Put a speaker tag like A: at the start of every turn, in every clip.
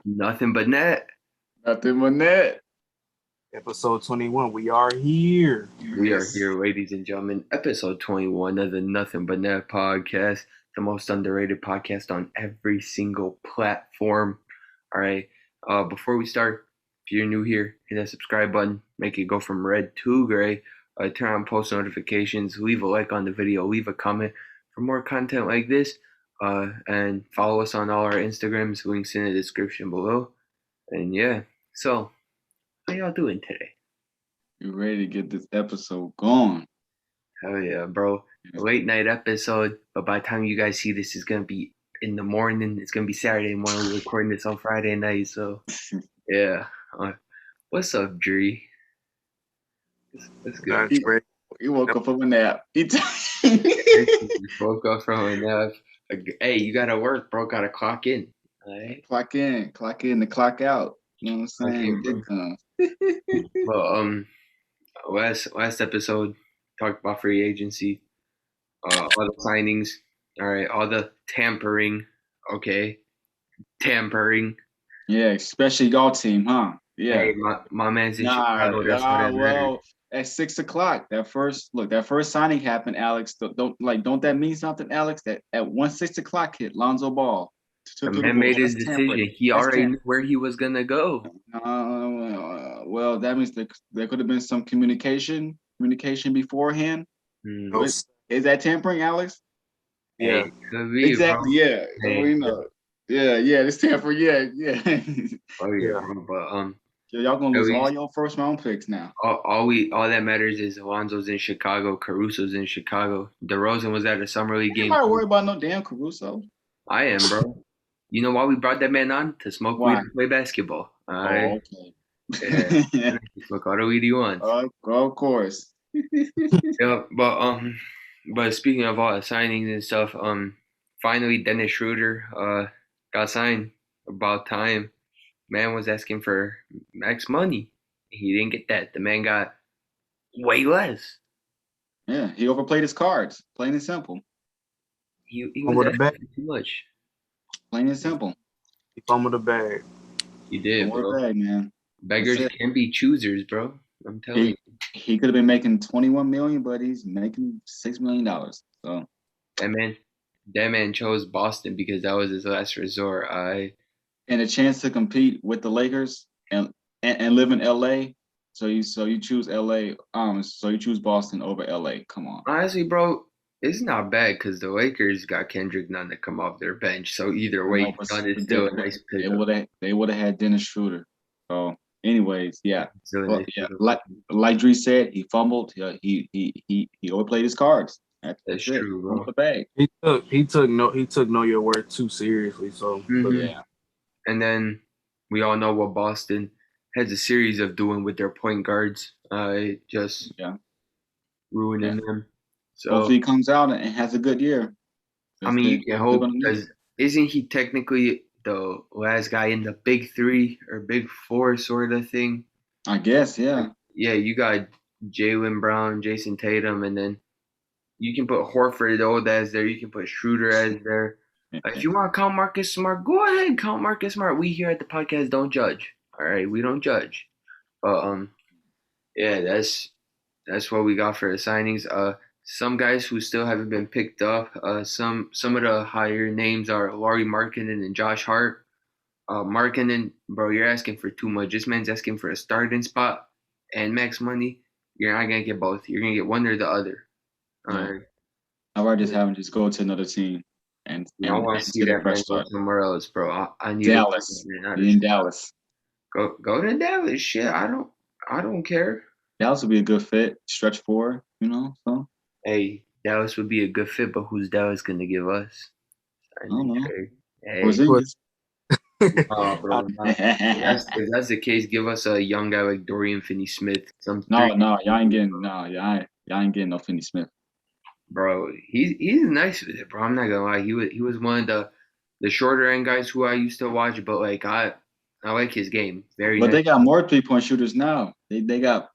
A: Nothing but net.
B: Nothing but that.
C: Episode 21. We are here.
A: We are here, ladies and gentlemen. Episode 21 of the Nothing But Net podcast, the most underrated podcast on every single platform. All right. Before we start, if you're new here, hit that subscribe button, make it go from red to gray. Turn on post notifications, leave a like on the video, leave a comment for more content like this, and follow us on all our Instagrams, links in the description below. And yeah, so how y'all doing today?
B: You ready to get this episode going?
A: Hell yeah, bro. A late night episode, but by the time you guys see this, it's going to be in the morning. It's going to be Saturday morning. We're recording this on Friday night, so yeah. What's up, Dree? That's good.
C: That's great.
B: He woke up from a nap.
A: Woke up from a nap. Hey, you got to work, bro. Got to clock in. All right?
B: Clock in to clock out. You know what I'm saying?
A: Well, last episode talked about free agency, all the signings, all right, all the tampering, okay, tampering.
B: Yeah, especially y'all team, huh? Yeah.
A: Hey, my man's in Chicago. That's what
B: well, at 6 o'clock, that first signing happened, Alex. Don't that mean something, Alex? That at 6 o'clock hit Lonzo Ball.
A: The man made his decision. He already knew where he was gonna go.
B: Well, that means there could have been some communication beforehand. Is that tampering, Alex?
C: Yeah,
A: could be,
B: exactly.
A: Bro.
B: Yeah, hey, we know. Yeah, it's tampering. Yeah.
A: Oh yeah, but
B: y'all gonna lose all your first round picks now.
A: All that matters is Alonzo's in Chicago, Caruso's in Chicago. DeRozan was at a summer league game.
B: I'm not worried about no damn Caruso.
A: I am, bro. You know why we brought that man on? To smoke weed and play basketball. All right.
B: Okay.
A: Yeah. Smoke all the weed he wants.
B: Of course.
A: Yeah, but speaking of all the signings and stuff, finally Dennis Schroeder got signed. About time. Man was asking for max money. He didn't get that. The man got way less.
B: Yeah, he overplayed his cards. Plain and simple.
A: He was asking too much.
B: Plain and simple.
C: He fumbled the bag.
A: He did, bro.
B: Bag, man.
A: Beggars can be choosers, bro. I'm telling you.
B: He could have been making $21 million, but he's making $6 million. So
A: that man chose Boston because that was his last resort.
B: And a chance to compete with the Lakers and live in LA. So you choose LA. So you choose Boston over LA. Come on.
A: Honestly, bro, it's not bad because the Lakers got Kendrick Nunn to come off their bench. So either way, Nunn is still a nice pickup.
B: They would have had Dennis Schroeder. So, anyways, yeah. Like Dree said, he fumbled. He overplayed his cards.
A: That's true, bro.
B: The bag.
C: He took Know Your Worth too seriously. So
B: yeah.
A: And then we all know what Boston has a series of doing with their point guards. Just ruining them. So
B: hopefully he comes out and has a good year.
A: I mean, you can hope, because isn't he technically the last guy in the big three or big four sort of thing?
B: I guess, yeah.
A: Yeah, you got Jaylen Brown, Jason Tatum, and then you can put Horford as there. You can put Schroeder as there. If you want to count Marcus Smart, go ahead, count Marcus Smart. We here at the podcast don't judge. All right, we don't judge. But yeah, that's what we got for the signings. Some guys who still haven't been picked up. Some of the higher names are Lauri Markkanen and Josh Hart. Markkanen, bro, you're asking for too much. This man's asking for a starting spot and max money. You're not gonna get both. You're gonna get one or the other. All right.
B: I'd rather just have him just go to another team. And
A: I want to see that man go somewhere else, bro. I need
B: Dallas. In Dallas.
A: Go to Dallas. Shit, I don't care.
B: Dallas would be a good fit. Stretch four, so.
A: Hey, Dallas would be a good fit, but who's Dallas gonna give us?
B: I don't know.
A: Hey. Oh, bro. If that's the case, give us a young guy like Dorian Finney-Smith.
B: Y'all ain't getting no Finney-Smith.
A: Bro, he's nice with it, bro. I'm not gonna lie. He was one of the shorter end guys who I used to watch, but like I like his game. But
B: nice. They got more 3-point shooters now. They got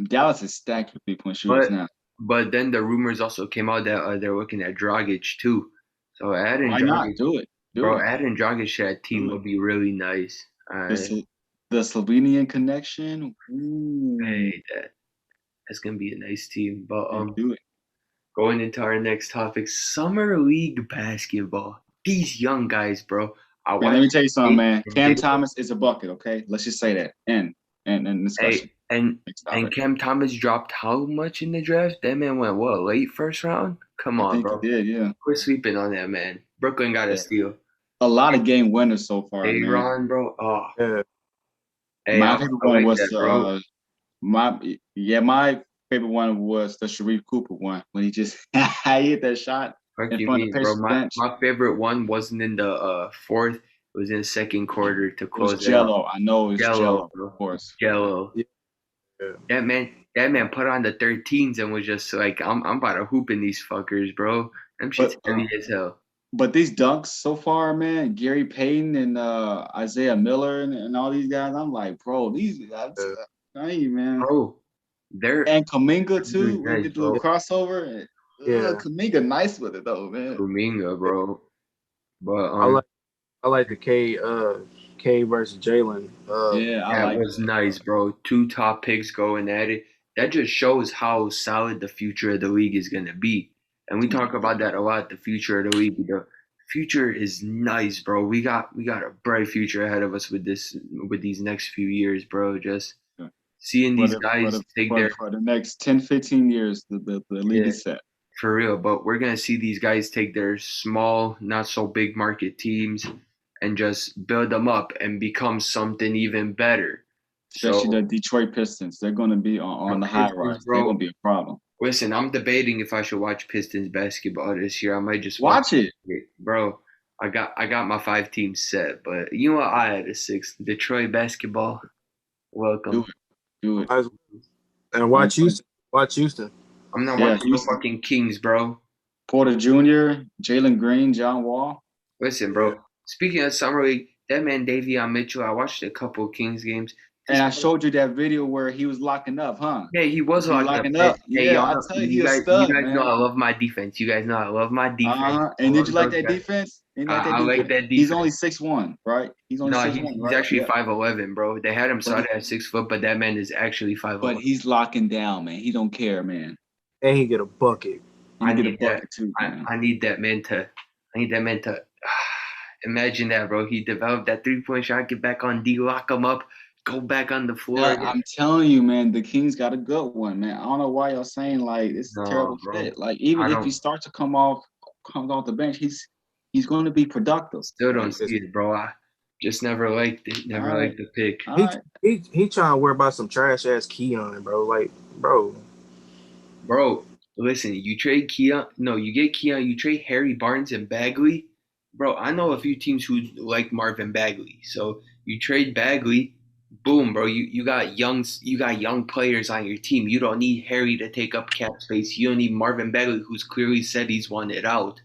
B: Dallas is stacked with 3-point shooters now.
A: But then the rumors also came out that they're looking at Dragic too. So adding
B: Why not do it?
A: Bro,
B: it.
A: adding Dragic to that team
B: Do it.
A: would be really nice.
B: The Slovenian connection. Ooh,
A: Hey, that's gonna be a nice team. But
B: yeah, do it.
A: going into our next topic, summer league basketball. These young guys, bro. I
B: Man, let me
A: watched.
B: tell you something, man. Cam Thomas is a bucket, okay? Let's just say that. And discussion.
A: Hey, and
B: Next topic.
A: Cam Thomas dropped how much in the draft? That man went what, late first round? Come
B: I
A: on,
B: think he
A: bro.
B: did, yeah.
A: Quit sleeping on that man. Brooklyn got a
B: Yeah.
A: steal.
B: A lot of game winners so far,
A: Hey,
B: man.
A: Ron, bro. Oh,
C: Yeah.
A: hey,
B: My
A: I
B: favorite one
A: like
B: was
A: that, bro.
B: my favorite one was the Sharif Cooper one when he just he hit that shot
A: What
B: in
A: you
B: front of the
A: mean, bro?
B: Pacers bench.
A: My favorite one wasn't in the fourth. It was in the second quarter to
B: It was
A: close it out.
B: Jello. I know it's Jello,
A: Jello, bro.
B: of course.
A: Jello.
C: Yeah.
A: That man put on the 13s and was just like, I'm about to hoop in these fuckers, bro. Them shit's
B: But
A: heavy as hell.
B: but these dunks so far, man, Gary Payton and Isaiah Miller and all these guys, I'm like, bro, these guys, hey man.
A: Bro, they're
B: And Kaminga
A: really
B: too, when he
A: nice,
B: did the little
A: bro.
B: crossover.
C: Yeah.
B: Kaminga nice with it though, man.
A: Kuminga, bro. But
C: I like the K versus Jalen.
B: Yeah, I
A: that
B: like
A: was
B: that.
A: nice, bro. Two top picks going at it. That just shows how solid the future of the league is gonna be. And we talk about that a lot. The future of the league. The future is nice, bro. We got a bright future ahead of us with these next few years, bro. Just seeing
B: For
A: these
B: the
A: guys take their
B: for the next 10, 15 years, the league
A: yeah,
B: is set.
A: for real. But we're gonna see these guys take their small, not so big market teams and just build them up and become something even better.
B: Especially the
A: So,
B: Detroit Pistons. They're gonna be on the high
A: Pistons,
B: rise. They're
A: bro.
B: gonna be a problem.
A: Listen, I'm debating if I should watch Pistons basketball this year. I might just
B: Watch it.
A: bro. I got my 5 teams set, but you know what? I had a 6. Detroit basketball.
B: Do
A: Welcome.
B: it. Do it.
C: And watch Houston. Watch Houston.
A: I'm not
B: Yeah,
A: watching no
B: Houston.
A: fucking Kings, bro.
B: Porter Jr., Jalen Green, John Wall.
A: Listen,
C: Yeah.
A: bro. Speaking of summer league, that man Davion Mitchell. I watched a couple of Kings games.
B: And I showed you that video where he was locking up, huh?
A: Yeah, he was
B: He was
A: locked up.
B: locking
A: Hey,
B: up.
A: hey,
B: Yeah,
A: y'all
B: I
A: know,
B: tell you, he a stud,
A: you guys know
B: man.
A: I love my defense. You guys know I love my defense. I
B: And did you
A: love
B: like
A: those
B: that
A: guys.
B: defense? Didn't you like that
A: I like
B: defense?
A: that
B: He's
A: defense.
B: only 6'1", right? He's only
A: No,
B: 6'1",
A: he's
B: right?
A: actually
B: Yeah.
A: 5'11", bro. They had him started at 6 foot, but that man is actually
B: But
A: 5'11".
B: he's locking down, man. He don't care, man.
C: And he get a bucket.
B: And
A: I
B: he get a
A: need that.
B: bucket too, man.
A: I need that man to. I need that man to. Imagine that, bro. He developed that 3-point shot. Get back on D, lock him up, go back on the floor.
B: Yeah, I'm telling you, man, the Kings got a good one, man. I don't know why y'all saying like this is a terrible
A: No, bro.
B: fit. Like even
A: I
B: if he starts to comes off the bench, he's going to be productive.
A: still don't
B: Like,
A: see it, bro. I just never liked it. Never
B: all right,
A: liked the pick.
B: all
C: He
B: right.
C: he trying to worry about some trash ass Keon, bro. Like, bro.
A: Bro, listen, you trade Keon. No, you get Keon. You trade Harry Barnes and Bagley. Bro, I know a few teams who like Marvin Bagley. So you trade Bagley, boom, bro. You got young players on your team. You don't need Harry to take up cap space. You don't need Marvin Bagley, who's clearly said he's wanted out.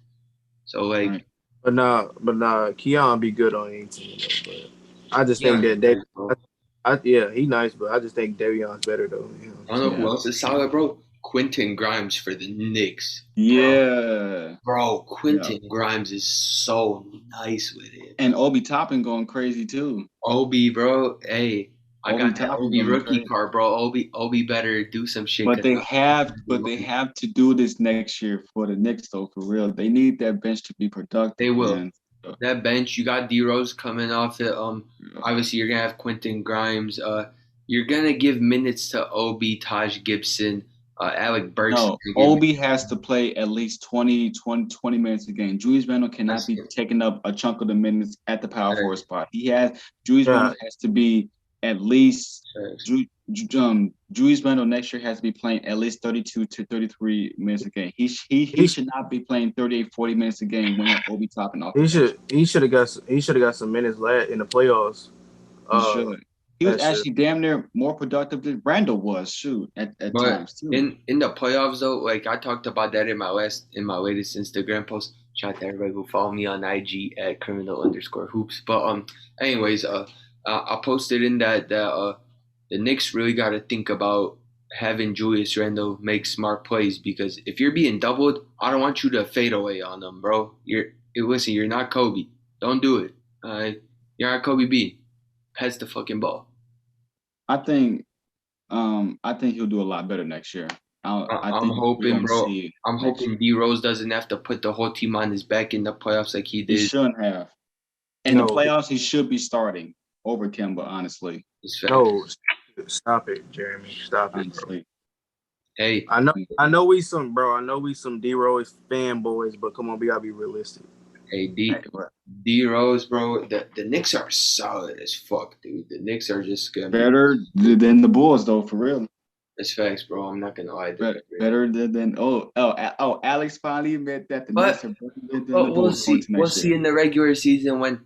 A: So
B: Right.
C: But nah, Keon be good on any team though. But I just think
A: Keon's
C: that
A: nice, bro.
C: yeah, he nice, but I just think Davion's better though. You know
A: I don't know who
B: Yeah.
A: else is solid, bro. Quentin Grimes for the Knicks.
B: Yeah.
A: Bro, Quentin Grimes is so nice with it.
B: And Obi Toppin going crazy too.
A: Obi, bro. Hey, I
B: Obi
A: got that
B: Toppin
A: Obi
B: going
A: rookie
B: crazy.
A: card, bro. Obi better do some shit.
B: But they have to do this next year for the Knicks though, for real. They need that bench to be productive.
A: They will.
B: Man.
A: That bench, you got D Rose coming off it. Obviously you're gonna have Quentin Grimes. You're gonna give minutes to Obi, Taj Gibson, Alec Burks.
B: No, Obi has to play at least 20 minutes a game. Julius Randle cannot be taking up a chunk of the minutes at the power forward spot. Julius Randle has to be at least Julius Randle next year has to be playing at least 32 to 33 minutes a game. He should not be playing 38, 40 minutes a game when Obi Toppin off.
C: he should have got some minutes in the playoffs.
B: He should. He was actually damn near more productive than Randall was. Shoot, at times too.
A: In the playoffs though, like I talked about that in my latest Instagram post. Shout out to everybody who follow me on IG at criminal_hoops. But anyways, I posted in that the Knicks really got to think about having Julius Randle make smart plays, because if you're being doubled, I don't want you to fade away on them, bro. Listen, you're not Kobe. Don't do it. You're at Kobe B. Pass the fucking ball.
B: I think he'll do a lot better next year. I
A: I'm
B: think we're
A: hoping,
B: going to
A: bro.
B: see it
A: I'm
B: next
A: hoping
B: year.
A: D Rose doesn't have to put the whole team on his back in the playoffs like he
B: He
A: did.
B: shouldn't have. In the playoffs, he should be starting over Kemba, honestly.
C: No, stop it, Jeremy. Stop it, bro.
A: Hey,
C: I know we some D Rose fanboys, but come on, we gotta be realistic.
A: Hey, D Rose, bro. The Knicks are solid as fuck, dude. The Knicks are just gonna
B: better than the Bulls, though, for real.
A: That's facts, bro. I'm not gonna lie.
B: Better than Alex finally admit that the Knicks are better than the Bulls.
A: We'll see in the regular season when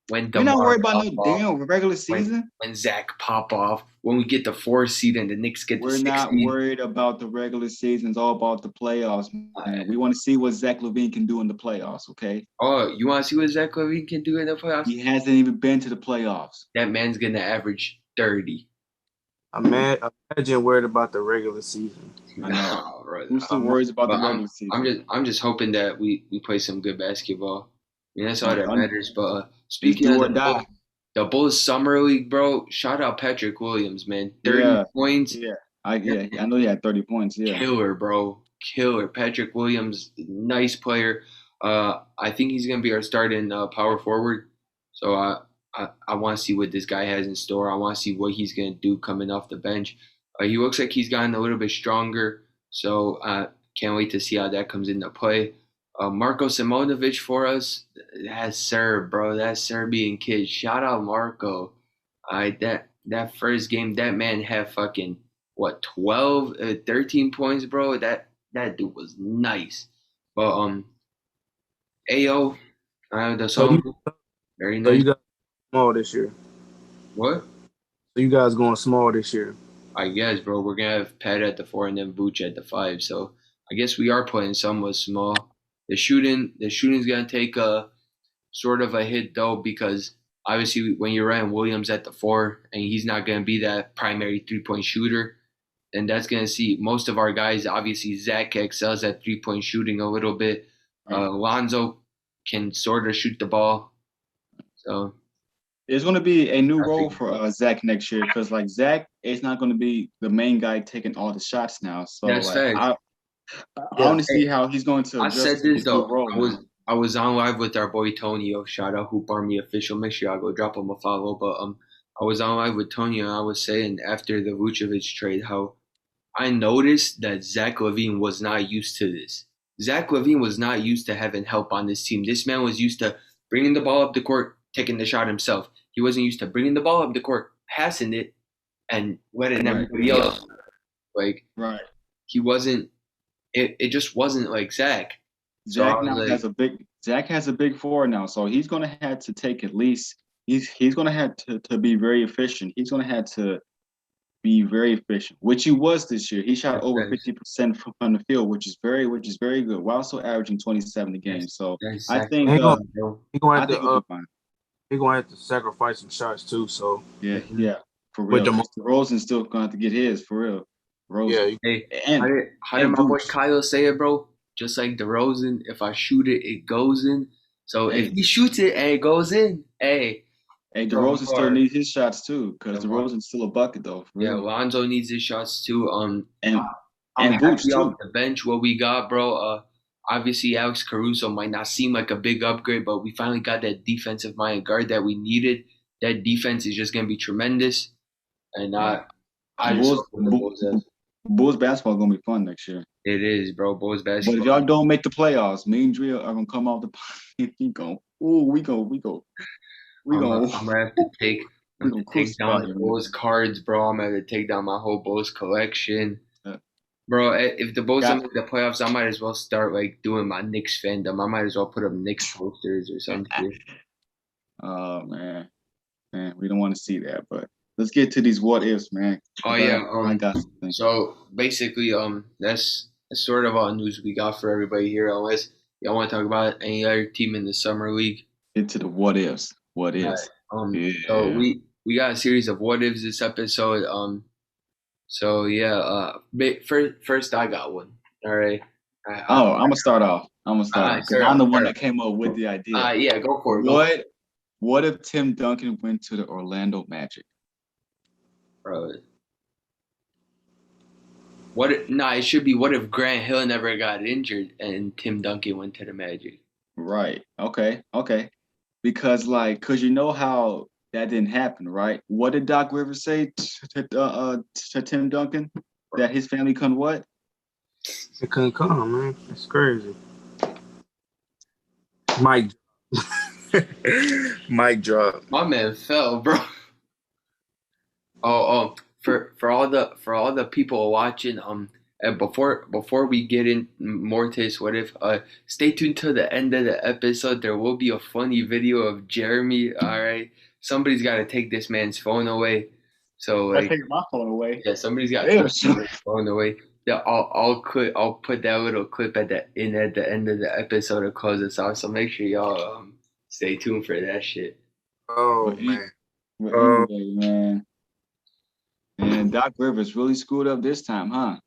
B: we're not worried about no damn regular season.
A: When Zach pop off, when we get the 4th seed and the Knicks get the 6th seed.
B: We're not worried about the regular season. It's all about the playoffs, man. We want to see what Zach LaVine can do in the playoffs, okay?
A: Oh, you want to see what Zach LaVine can do in the playoffs?
B: He hasn't even been to the playoffs.
A: That man's going to average 30.
C: Imagine worried about the regular season.
B: I know. Who still worries about the regular season?
A: I'm just hoping that we play some good basketball. I mean, that's all that matters. But speaking of the Bulls Summer League, bro, shout out Patrick Williams, man. 30 points.
B: Yeah. I know he had 30 points. Yeah.
A: Killer, bro. Killer. Patrick Williams, nice player. I think he's going to be our starting power forward. So I want to see what this guy has in store. I want to see what he's going to do coming off the bench. He looks like he's gotten a little bit stronger. So can't wait to see how that comes into play. Marko Simonovic for us. That's Serb, bro. That Serbian kid. Shout out Marko. That first game, that man had fucking, 12, 13 points, bro. That dude was nice. But, Ayo, the song, very nice.
C: So you guys small this year.
A: What?
C: So you guys going small this year.
A: I guess, bro. We're going to have Pat at the 4 and then Vooch at the 5. So I guess we are playing somewhat small. The shooting's going to take a sort of a hit, though, because obviously when you're Ryan Williams at the 4 and he's not going to be that primary three-point shooter, then that's going to see most of our guys. Obviously, Zach excels at three-point shooting a little bit. Lonzo can sort of shoot the ball. So
B: there's going to be a new role for Zach next year because, like, Zach is not going to be the main guy taking all the shots now. So
A: that's
B: I want to see how he's going to adjust.
A: I said this, though. I was on live with our boy Tonio. Shout out Hoop Army Official. Make sure y'all go drop him a follow. But I was on live with Tonio, and I was saying after the Vucevic trade how I noticed that Zach LaVine was not used to this. Zach LaVine was not used to having help on this team. This man was used to bringing the ball up the court, taking the shot himself. He wasn't used to bringing the ball up the court, passing it, and letting everybody else. He wasn't. It just wasn't like Zach.
B: Zach has a big 4 now, so he's going to have to take at least. He's going to have to be very efficient. He's going to have to be very efficient, which he was this year. He shot over 50% from the field, which is very good, while also averaging 27 a game. So I think he's
C: going to have to sacrifice some shots too. So
B: yeah, for real. DeRozan's still going to have to get his for real.
A: Yeah. Hey, how did my boy Kyle say it, bro? Just like DeRozan, if I shoot it, it goes in. So if he shoots it and it goes in,
B: Hey, DeRozan still needs his shots too, because DeRozan's still a bucket though.
A: Yeah, Lonzo needs his shots too.
B: And
A: Vooch too. Off the bench, what we got, bro. Obviously Alex Caruso might not seem like a big upgrade, but we finally got that defensive minded guard that we needed. That defense is just gonna be tremendous, and
B: Bulls basketball is gonna be fun next year.
A: It is, bro. Bulls basketball.
B: But if y'all don't make the playoffs, me and Drea are gonna come off the pot. We go. We go.
A: I'm gonna have to take down the Bulls cards, bro. I'm gonna have to take down my whole Bulls collection. Bro, if the Bulls don't make the playoffs, I might as well start like doing my Knicks fandom. I might as well put up Knicks posters or something.
B: Oh man, we don't want to see that. But let's get to these what ifs, man.
A: Oh yeah, I got something. So basically, that's sort of all news we got for everybody here. Unless y'all want to talk about any other team in the summer league.
B: Into the what ifs. What ifs?
A: Right. So we got a series of what ifs this episode. So yeah, first I got one. All right.
B: I'm gonna start off. I'm gonna start because I'm the one that came up with the idea.
A: Yeah, go for it.
B: What if Tim Duncan went to the Orlando Magic?
A: Bro. It should be what if Grant Hill never got injured and Tim Duncan went to the Magic?
B: Right. Okay. Because you know how that didn't happen, right? What did Doc Rivers say to Tim Duncan? That his family couldn't what?
C: It couldn't come, man. It's crazy. Mike drop.
A: My man fell, bro. For all the people watching, and before we get in more to this, what if stay tuned to the end of the episode. There will be a funny video of Jeremy. All right, somebody's got to take this man's phone away. So
B: I take my phone away.
A: Yeah, somebody's got to take his phone away. Yeah, I'll put that little clip at the end of the episode to close us out. So make sure y'all stay tuned for that shit.
C: Oh man.
B: Anyway, man. And Doc Rivers really screwed up this time, huh?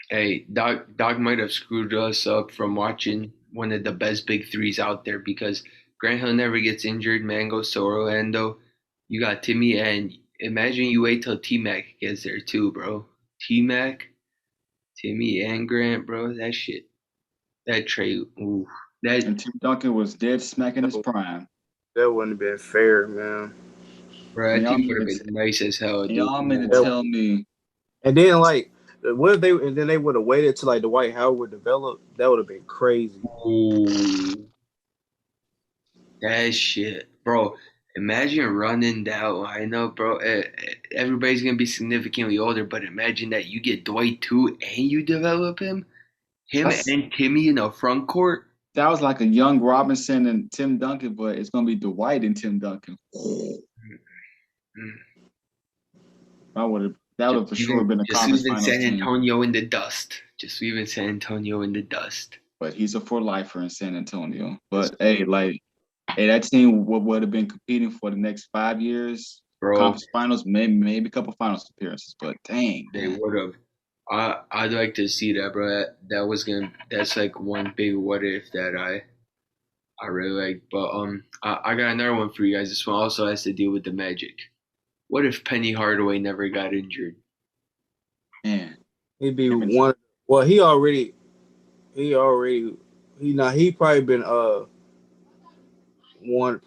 A: Hey, Doc might have screwed us up from watching one of the best big threes out there because Grant Hill never gets injured. Man goes to Orlando. You got Timmy, and imagine you wait till T-Mac gets there too, bro. T-Mac, Timmy, and Grant, bro. That shit. That trade. Ooh.
B: And Tim Duncan was dead smack in his prime.
C: That wouldn't have been fair, man.
A: Bro, that team would have been nice as hell, dude.
B: Y'all mean to tell me.
C: And then what if they would have waited till Dwight Howard would develop? That would have been crazy.
A: Ooh. That shit. Bro, imagine running that lineup, bro. Everybody's gonna be significantly older, but imagine that you get Dwight too and you develop him and Timmy in the front court.
B: That was like a young Robinson and Tim Duncan, but it's gonna be Dwight and Tim Duncan. That would have for sure been a conference finals
A: San Antonio in the dust. Just leaving San Antonio in the dust.
B: But he's a for lifer in San Antonio. But hey, that team would have been competing for the next 5 years.
A: Bro,
B: conference finals, maybe a couple finals appearances. But dang,
A: they would have. I'd like to see that, bro. That's like one big what if that I really like. But I got another one for you guys. This one also has to deal with the Magic. What if Penny Hardaway never got injured?
B: Man,
C: he'd be one. Well, he probably been one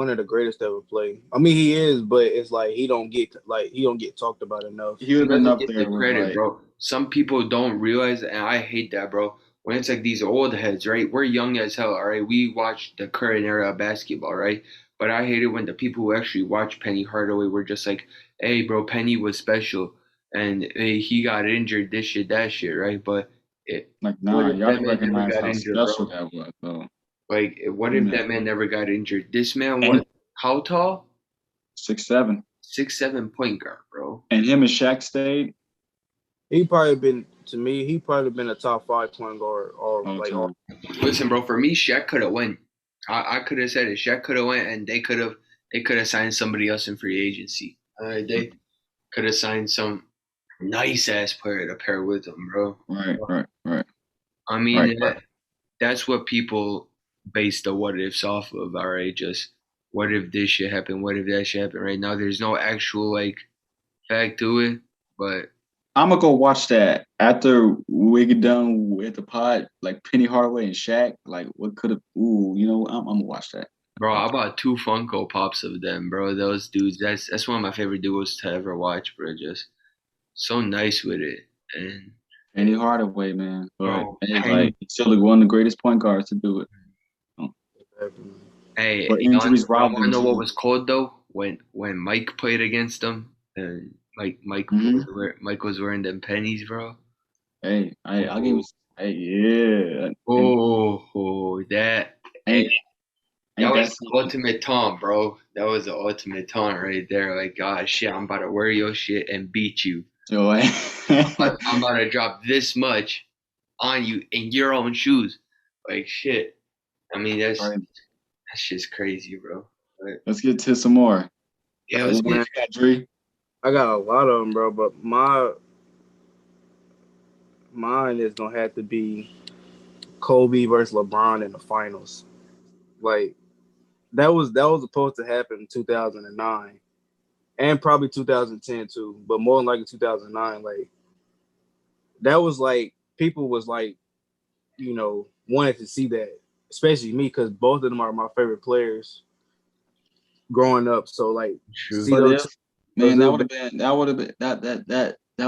C: of the greatest ever played. I mean, he is, but it's like he don't get talked about enough.
B: He would have been up there
A: the credit, bro. Some people don't realize, and I hate that, bro. When it's like these old heads, right? We're young as hell, all right? We watch the current era of basketball, right? But I hate it when the people who actually watch Penny Hardaway were just like, hey, bro, Penny was special. And hey, he got injured, this shit, that shit, right? But
B: y'all recognize how special that was, though.
A: Like, what if that man never got injured? This man was how tall?
B: 6'7".
A: 6'7" point guard, bro.
B: And him and Shaq stayed.
C: He probably been a top 5 point guard.
A: Listen, bro, for me, Shaq could have went. I could have said it. Shaq could have went, and they could have signed somebody else in free agency. They could have signed some nice ass player to pair with them, bro.
B: Right.
A: I mean, that's what people base the what ifs off of. All right, just what if this shit happened? What if that shit happened? Right now, there's no actual fact to it, but
B: I'm gonna go watch that after we get done with the pod. Like Penny Hardaway and Shaq. Like what could have? I'm gonna watch that.
A: Bro, I bought 2 Funko Pops of them, bro. Those dudes, that's one of my favorite duos to ever watch, bro. Just so nice with it. And
B: Penny Hardaway, man. Bro, he's still one of the greatest point guards to do it.
A: Hey, you know what was cold though? When Mike played against them, and Mike was wearing them pennies, bro.
B: Hey, I'll give you. Hey, yeah.
A: That. That was the ultimate taunt, bro. That was the ultimate taunt right there. Like, God, shit, I'm about to wear your shit and beat you. I'm about to drop this much on you in your own shoes. Like, shit. I mean, that's just crazy, bro.
B: Let's get to some more.
A: Yeah, let's get
B: to Dre.
C: I got a lot of them, bro, but mine is gonna have to be Kobe versus LeBron in the finals. Like that was supposed to happen in 2009 and probably 2010 too, but more than likely 2009. Like that was like people was like, wanted to see that, especially me because both of them are my favorite players growing up. So like,
A: True.
C: see those two,
B: man, that would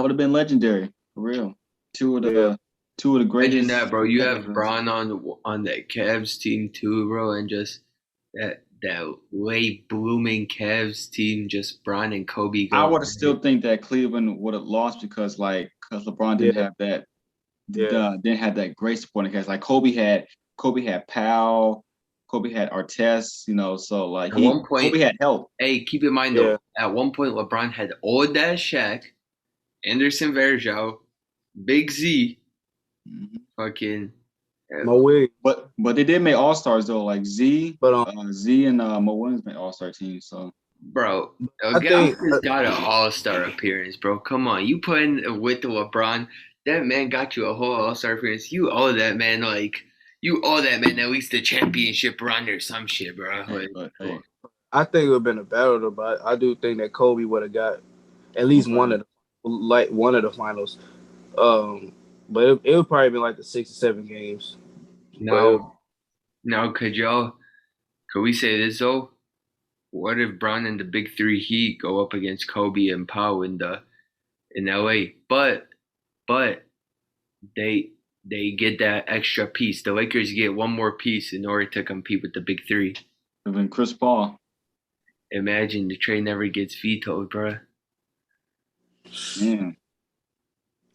B: have been legendary for real. Two of the
A: Imagine
B: greatest.
A: that, bro. You have Bron on that Cavs team too, bro, and just that late blooming Cavs team, just Bron and Kobe
B: I
A: going.
B: would still think that Cleveland would have lost because LeBron didn't have that didn't have that great supporting cast. Like Kobe had Powell, Kobe had Artest, so like
A: At one point,
B: Kobe had help.
A: Hey, keep in mind though, at one point LeBron had old ass Shaq, Anderson Varejao, Big Z, fucking.
C: Mo Williams.
B: But they did make All Stars though, like Z, Z and Mo Williams made All Star teams. So,
A: bro,
C: I think
A: got an All Star appearance, bro. Come on, you put in with the LeBron, that man got you a whole All Star appearance. You owe that man at least a championship run or some shit, bro.
C: I think it would have been a battle though, but I do think that Kobe would have got at least one of the finals. But it would probably be like the 6 or 7 games.
A: Now, could we say this though? What if Bron and the Big Three Heat go up against Kobe and Pau in LA? But they get that extra piece. The Lakers get one more piece in order to compete with the Big Three.
B: And then Chris Paul.
A: Imagine the trade never gets vetoed, bro.
B: Man.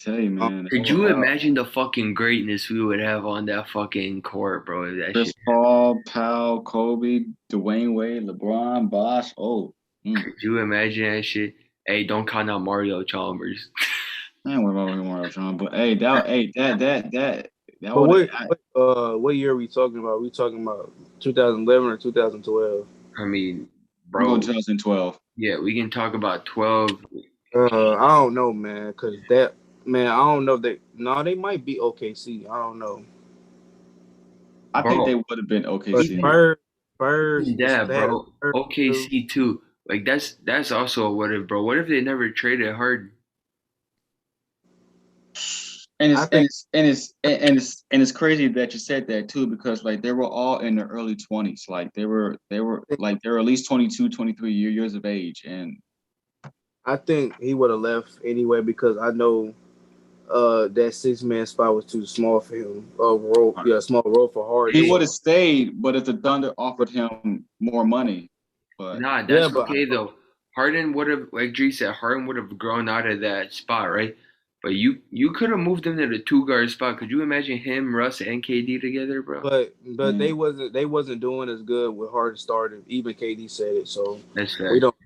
B: Tell you, man.
A: Could you imagine the fucking greatness we would have on that fucking court, bro?
B: Chris Paul, Powell, Kobe, Dwyane Wade, LeBron, Bosh. Oh.
A: Could you imagine that shit? Hey, don't count out Mario Chalmers.
B: I ain't worried about Mario Chalmers, but hey, that.
C: But what year are we talking about? We talking about 2011 or 2012?
A: I mean, bro.
B: 2012.
A: Yeah, we can talk about 12.
C: I don't know, man, because I don't know. They might be OKC. I don't know.
B: I think they would have been OKC.
C: Spurs,
A: yeah, bro. OKC too. Like that's also a what if, bro. What if they never traded Harden?
B: And it's crazy that you said that too, because like they were all in their early 20s. Like they were at least 22, 23 years of age. And
C: I think he would have left anyway because I know that 6-man spot was too small for him. Small role for Harden.
A: He
B: would have stayed, but if the Thunder offered him more money. But
A: that's okay though. Harden would have, like Dre said, Harden would have grown out of that spot, right? But you could have moved him to the 2-guard spot. Could you imagine him, Russ, and KD together, bro?
C: But they wasn't doing as good with Harden starting. Even KD said it. So
A: that's fair.
C: We don't.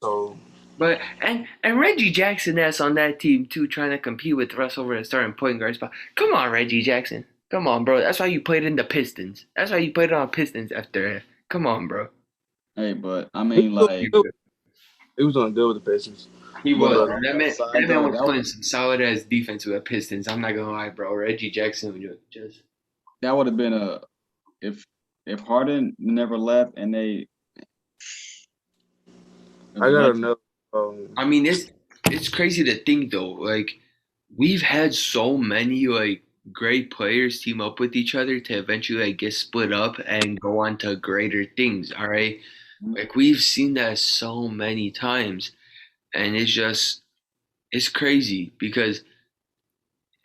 C: So.
A: But and Reggie Jackson that's on that team too, trying to compete with Russ over the starting point guard spot. Come on, Reggie Jackson. Come on, bro. That's why you played in the Pistons. That's why you played on Pistons after. Come on, bro.
B: Hey, but I mean, like
C: he was on good with the Pistons.
A: He was. That man was playing some solid ass defense with the Pistons. I'm not gonna lie, bro. Reggie Jackson just.
B: That would have been if Harden never left and they.
C: I gotta know.
A: I mean, it's crazy to think though. Like, we've had so many like great players team up with each other to eventually like get split up and go on to greater things. All right, like we've seen that so many times, and it's crazy because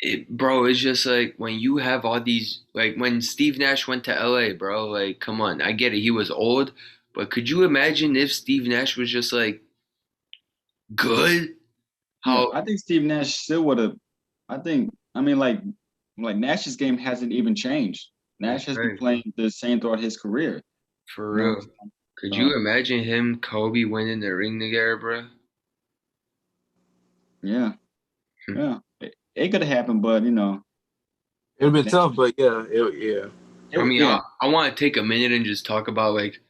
A: it's just like when you have all these like when Steve Nash went to LA, bro. Like, come on, I get it, he was old, but could you imagine if Steve Nash was just like good?
B: I think Steve Nash still would have. I mean, like Nash's game hasn't even changed. Nash has been playing the same throughout his career.
A: For real. Could you imagine him, Kobe, winning the ring together, bro?
B: Yeah. It could have happened, but
C: it'd been tough. But yeah.
A: I mean, I want to take a minute and just talk about like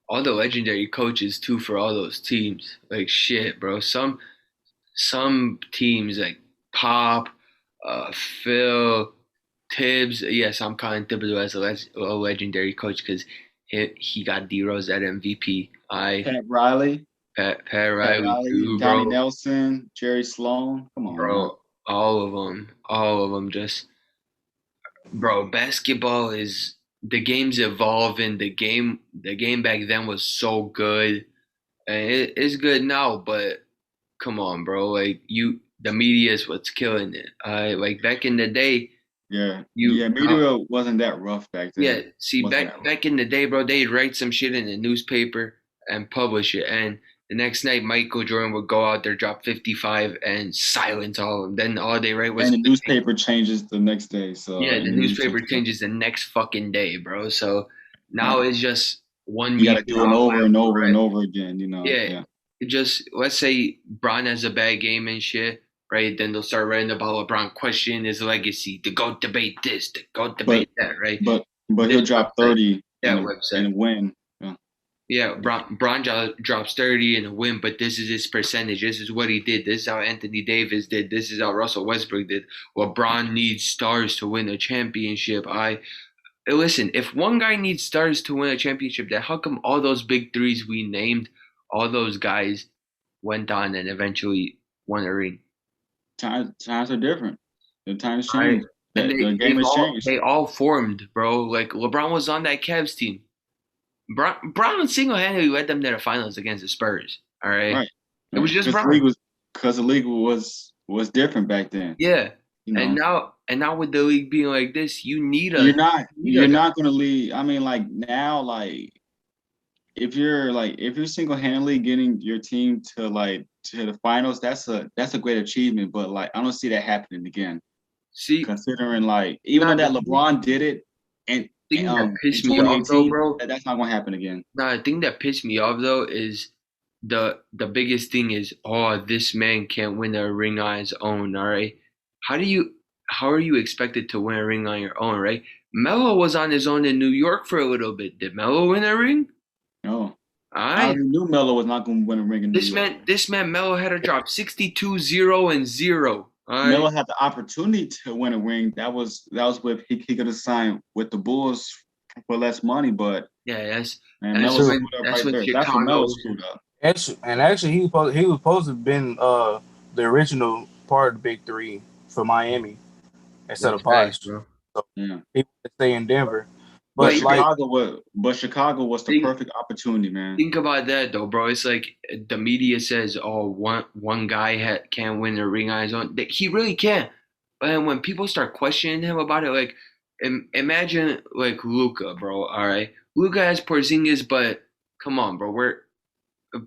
A: all the legendary coaches too for all those teams. Like shit, bro. Some teams like Pop, Phil, Tibbs, yes, I'm calling Thibodeau as a legendary coach because he got D Rose at MVP.
B: Pat Riley,
A: Pat Riley too,
B: Donnie
A: bro.
B: Nelson, Jerry Sloan. Come on, man.
A: Bro, all of them. Just bro, basketball is the game's evolving. The game back then was so good, and it's good now. But come on, bro, like the media is what's killing it. Like back in the day.
B: Media wasn't that rough back then.
A: Yeah, see, back in the day, bro, they'd write some shit in the newspaper and publish it, and the next night Michael Jordan would go out there, drop 55, and silence all of them. Then all they write was
B: and the newspaper changes the next day. So
A: yeah, the newspaper changes the next fucking day, bro. So now it's just one.
B: You got to do it over and over and over again.
A: Yeah. Just let's say Bron has a bad game and shit. Right, then they'll start writing about LeBron, question his legacy, to go debate this, to go debate that, right?
B: But he'll drop 30 and win.
A: Yeah, Bron drops 30 in a win, but this is his percentage. This is what he did. This is how Anthony Davis did. This is how Russell Westbrook did. LeBron needs stars to win a championship. Listen, if one guy needs stars to win a championship, then how come all those big threes we named, all those guys went on and eventually won a ring?
B: Times are different. The times change. The game has changed.
A: They all formed, bro. Like LeBron was on that Cavs team. Brown single-handedly led them to the finals against the Spurs. All right. It was just Brown.
B: Because the league was different back then.
A: Yeah. And now with the league being like this, you need
B: You're not going to lead. I mean, like now, like if you're single-handedly getting your team to the finals, that's a great achievement. But like I don't see that happening again.
A: See,
B: considering even though that LeBron did it, and
A: that pissed me off though, bro.
B: That's not gonna happen again.
A: No, the thing that pissed me off though is the biggest thing is this man can't win a ring on his own. All right, how are you expected to win a ring on your own? Right, Melo was on his own in New York for a little bit. Did Melo win a ring?
B: No. I knew Melo was not going to win a ring in New
A: York. This man, Melo had to drop 62, 0, and 0.
B: Melo had the opportunity to win a ring. That was with he could have signed with the Bulls for less money, but
A: that's
B: when Melo screwed up.
C: Actually, he was supposed to have been the original part of the Big Three for Miami instead of Bosh. So he would stay in Denver.
B: But Chicago was the perfect opportunity, man.
A: Think about that, though, bro. It's like the media says, one guy can't win a ring on his own. He really can. But then when people start questioning him about it, like, imagine, like, Luka, bro, all right? Luka has Porzingis, but come on, bro.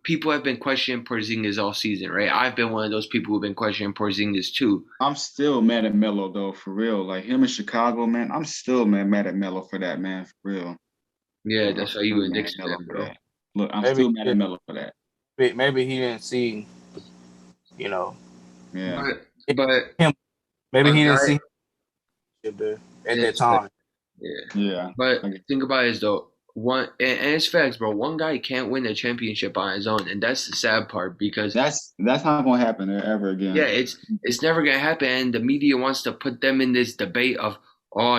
A: People have been questioning Porzingis all season, right? I've been one of those people who've been questioning Porzingis, too.
B: I'm still mad at Melo, though, for real. Like, him in Chicago, man, I'm still mad at Melo for that, man, for real.
A: Yeah, that's how you addict to that, bro.
B: Look, I'm still mad at Melo for that.
C: Maybe he didn't see,
B: Yeah.
A: But
C: maybe he didn't see at that time.
A: Yeah. But think about it, though. And it's facts, bro. One guy can't win a championship on his own, and that's the sad part because
B: that's not gonna happen ever again.
A: Yeah, it's never gonna happen, and the media wants to put them in this debate of,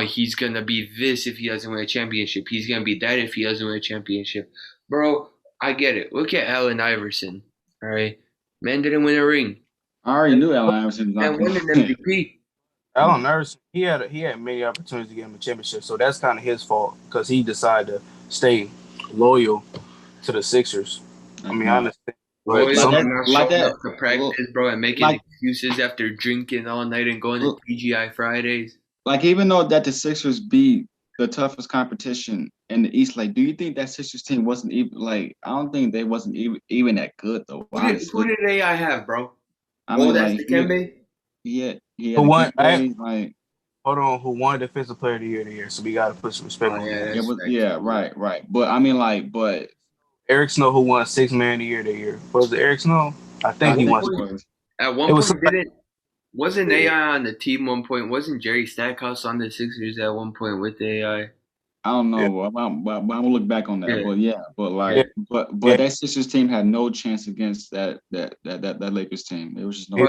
A: he's gonna be this if he doesn't win a championship. He's gonna be that if he doesn't win a championship, bro. I get it. Look at Allen Iverson. All right, man didn't win a ring.
B: I already knew Allen Iverson was not
A: going to win an MVP.
C: Allen Iverson, he had many opportunities to get him a championship, so that's kind of his fault because he decided to stay loyal to the Sixers. I mean, I understand.
A: Like that to practice, bro, and making excuses after drinking all night and going to TGI Fridays.
B: Like, even though that the Sixers beat the toughest competition in the East, like, do you think that Sixers team wasn't even I don't think they wasn't even that good though.
A: Who did AI have, bro?
B: I mean,
C: who won? Hold on, who won Defensive Player of the Year? So we got to put some respect on that.
B: Right. But I mean,
C: Eric Snow, who won Sixth Man of the Year. Was it Eric Snow? I think he won.
A: At one point, wasn't AI on the team one point? Wasn't Jerry Stackhouse on the Sixers at one point with the AI?
B: I don't know. Yeah. I'm gonna look back on that. But that Sixers team had no chance against that Lakers team. It was just no.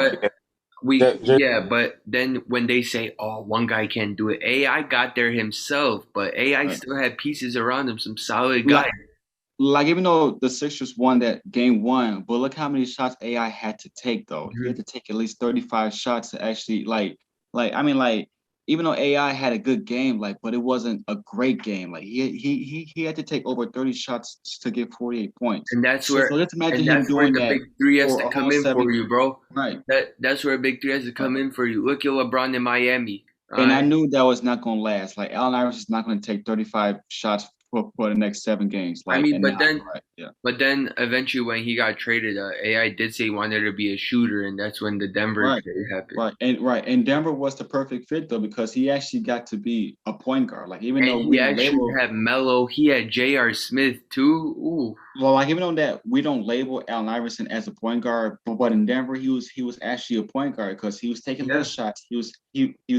A: But then when they say, "Oh, one guy can't do it," AI got there himself, but AI still had pieces around him, some solid guys.
B: Like even though the Sixers won that game one, but look how many shots AI had to take though.
A: Mm-hmm.
B: He had to take at least 35 shots to actually even though AI had a good game, but it wasn't a great game. Like he had to take over 30 shots to get 48 points.
A: And that's where
B: let's imagine him
A: where
B: doing
A: the
B: that
A: big three has
B: for
A: to
B: a
A: come
B: whole
A: in
B: 7
A: for you, bro.
B: Right.
A: That's where a big three has to come in for you. Look at LeBron in Miami.
B: And I knew that was not gonna last. Like Allen Iverson is not gonna take 35 shots for the next 7 games. But
A: then eventually when he got traded, AI did say he wanted to be a shooter, and that's when the Denver trade happened.
B: And Denver was the perfect fit though because he actually got to be a point guard. Like even though
A: he actually had Melo, he had J.R. Smith too. Ooh.
B: Well, like even though that we don't label Allen Iverson as a point guard, but in Denver he was actually a point guard because he was taking less shots. He was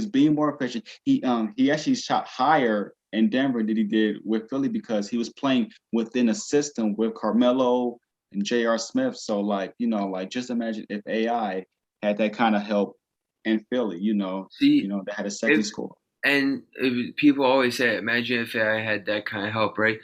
B: being more efficient. He actually shot higher in Denver than he did with Philly because he was playing within a system with Carmelo and J.R. Smith. So just imagine if AI had that kind of help in Philly, they had a second score.
A: And people always say, imagine if I had that kind of help, right?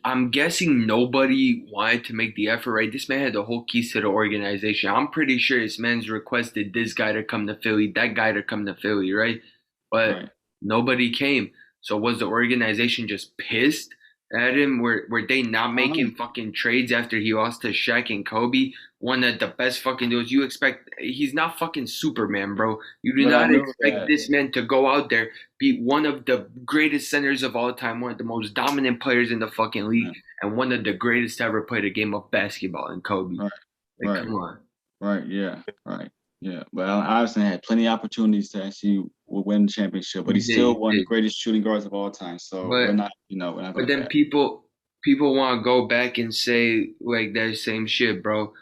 A: I'm guessing nobody wanted to make the effort, right? This man had the whole keys to the organization. I'm pretty sure this man's requested this guy to come to Philly, that guy to come to Philly, right? But nobody came. So was the organization just pissed at him? Were they not making fucking trades after he lost to Shaq and Kobe? One of the best fucking dudes. You expect he's not fucking Superman, bro. You do not expect this man to go out there, be one of the greatest centers of all time, one of the most dominant players in the fucking league, and one of the greatest to ever play the game of basketball in Kobe. Come on.
B: Yeah. But Allen Iverson had plenty of opportunities to actually win the championship, but he's still one of the greatest shooting guards of all time. So we're not.
A: But then people want to go back and say like that same shit, bro.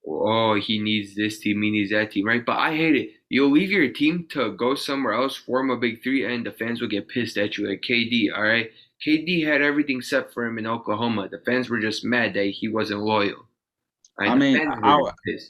A: Oh, he needs this team, he needs that team, right? But I hate it. You'll leave your team to go somewhere else, form a big three, and the fans will get pissed at you. Like KD, all right? KD had everything set for him in Oklahoma. The fans were just mad that he wasn't loyal.
B: Right?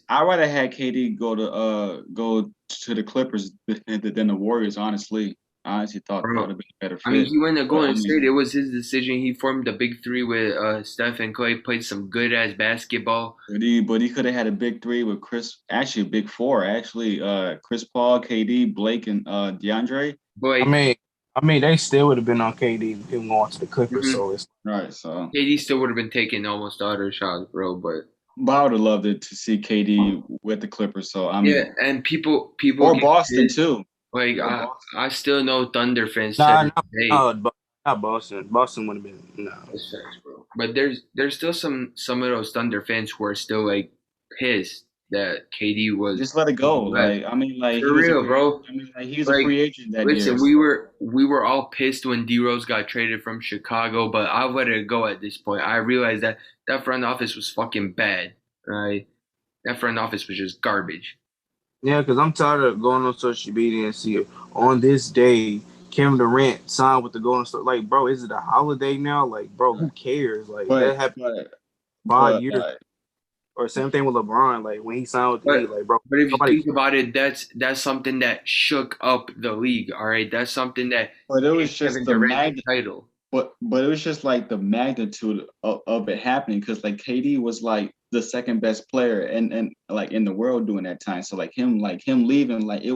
B: I rather had KD go to the Clippers than the Warriors, honestly. I honestly thought that would have been a better fit.
A: He went to Golden State. It was his decision. He formed the big three with Steph and Clay, played some good ass basketball.
B: But he could have had a big three with a big four, actually. Chris Paul, KD, Blake, and DeAndre.
C: But I mean, they still would have been on KD him going to the Clippers. So it's
B: So
A: KD still would have been taking almost all their shots, bro. But
B: I would have loved it to see KD with the Clippers. So
A: and people
B: or Boston too.
A: Like I still know Thunder fans.
C: Not Boston. Boston would have been no.
A: That's facts, bro. But there's still some of those Thunder fans who are still like pissed that KD was
B: just let it go.
A: For real, bro.
B: He was a free agent that year.
A: Listen, we were all pissed when D-Rose got traded from Chicago, but I'll let it go at this point. I realized that front office was fucking bad, right? That front office was just garbage.
C: Yeah, because I'm tired of going on social media and see on this day Kevin Durant signed with the Golden State. Like, bro, is it a holiday now? Like, bro, who cares? Like, that happened 5 years. Or same thing with LeBron. Like when he signed with the league, like, bro.
A: But if you think about it, that's something that shook up the league. All right, that's something that.
B: But it was just the title. But it was just like the magnitude of it happening because like KD was like the second best player and like in the world during that time. So like him leaving, like it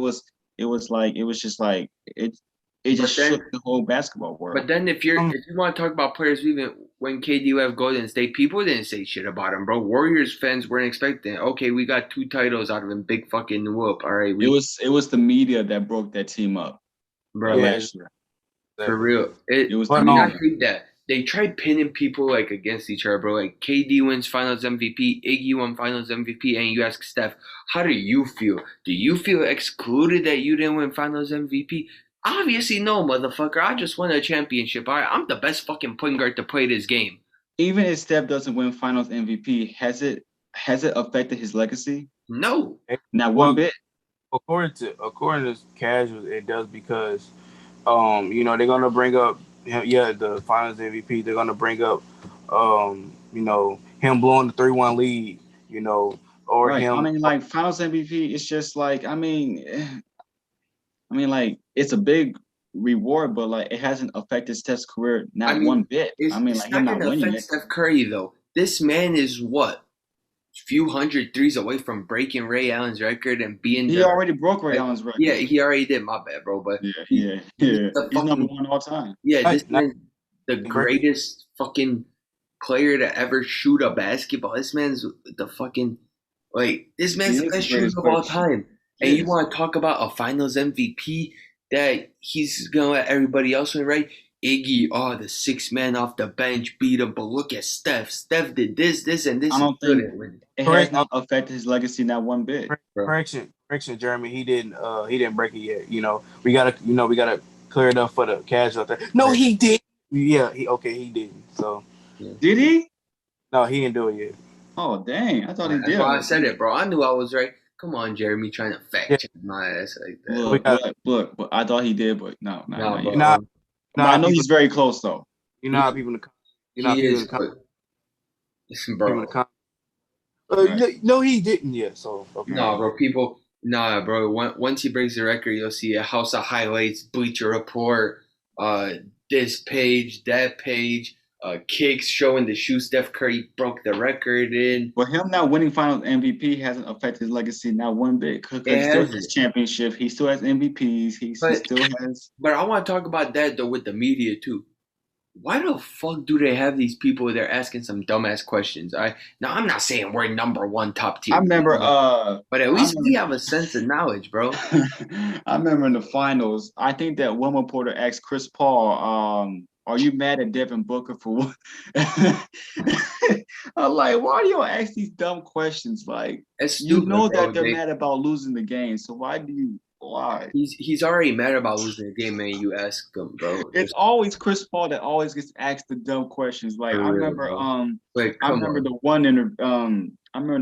B: just shook the whole basketball world.
A: But then if you want to talk about players leaving, when KD left Golden State, people didn't say shit about him, bro. Warriors fans weren't expecting. Okay, we got 2 titles out of him. Big fucking whoop. All right.
B: It was the media that broke that team up,
A: bro. Last year. For real. It was. I think that they tried pinning people like against each other, bro. Like KD wins Finals MVP, Iggy won Finals MVP, and you ask Steph, how do you feel? Do you feel excluded that you didn't win Finals MVP? Obviously, no, motherfucker. I just won a championship. All right, I'm the best fucking point guard to play this game.
B: Even if Steph doesn't win Finals MVP, has it affected his legacy?
A: No,
B: not one bit.
C: According to casuals, it does because, they're gonna bring up, the Finals MVP. They're gonna bring up, him blowing the 3-1 lead, or
B: right.
C: him.
B: I mean, like Finals MVP, it's just like like it's a big reward, but like it hasn't affected Steph's career not one bit. I mean,
A: it's
B: like him
A: not
B: not
A: gonna
B: winning
A: affect
B: it.
A: Steph Curry though. This man is what? Few hundred threes away from breaking Ray Allen's record and being
B: He already broke Ray Allen's record.
A: Yeah, he already did. My bad, bro. But
B: yeah. He's number one all time.
A: Yeah, this man's the greatest fucking player to ever shoot a basketball. This man's the fucking this man's the best shooter of all time. And you want to talk about a Finals MVP that he's gonna let everybody else win, right? Iggy, the 6th man off the bench beat him, but look at Steph. Steph did this, and this.
B: I don't think it has not affected his legacy not one bit.
C: Correction, Jeremy. He didn't break it yet. We gotta clear it up for the casual thing. No, he did. Yeah, he didn't. So
B: did he?
C: No, he didn't do it yet.
B: Oh dang! I thought he did.
A: That's why I said it, bro. I knew I was right. Come on, Jeremy, trying to fact check my ass like that.
B: Look, I thought he did, but no.
C: I
B: know he's very close though.
C: You know how people in the
A: bro.
C: No, he didn't yet. So
A: No, bro. Once he breaks the record, you'll see a House of Highlights, Bleacher Report, this page, that page, kicks showing the shoe Steph Curry broke the record in.
B: But him not winning Finals MVP hasn't affected his legacy not one bit. Because he still has championship, he still has MVPs, he still has.
A: But I want to talk about that though with the media too. Why the fuck do they have these people there asking some dumbass questions? Now I'm not saying we're number one top tier.
B: I remember,
A: but at least we have a sense of knowledge, bro.
B: I remember in the finals, I think that one reporter asked Chris Paul, "Are you mad at Devin Booker for what?" I'm like, why do you ask these dumb questions? Like, you know that they're mad about losing the game, so why?
A: He's already mad about losing the game, man. You ask him, bro.
B: It's always Chris Paul that always gets asked the dumb questions. Like I remember, I remember the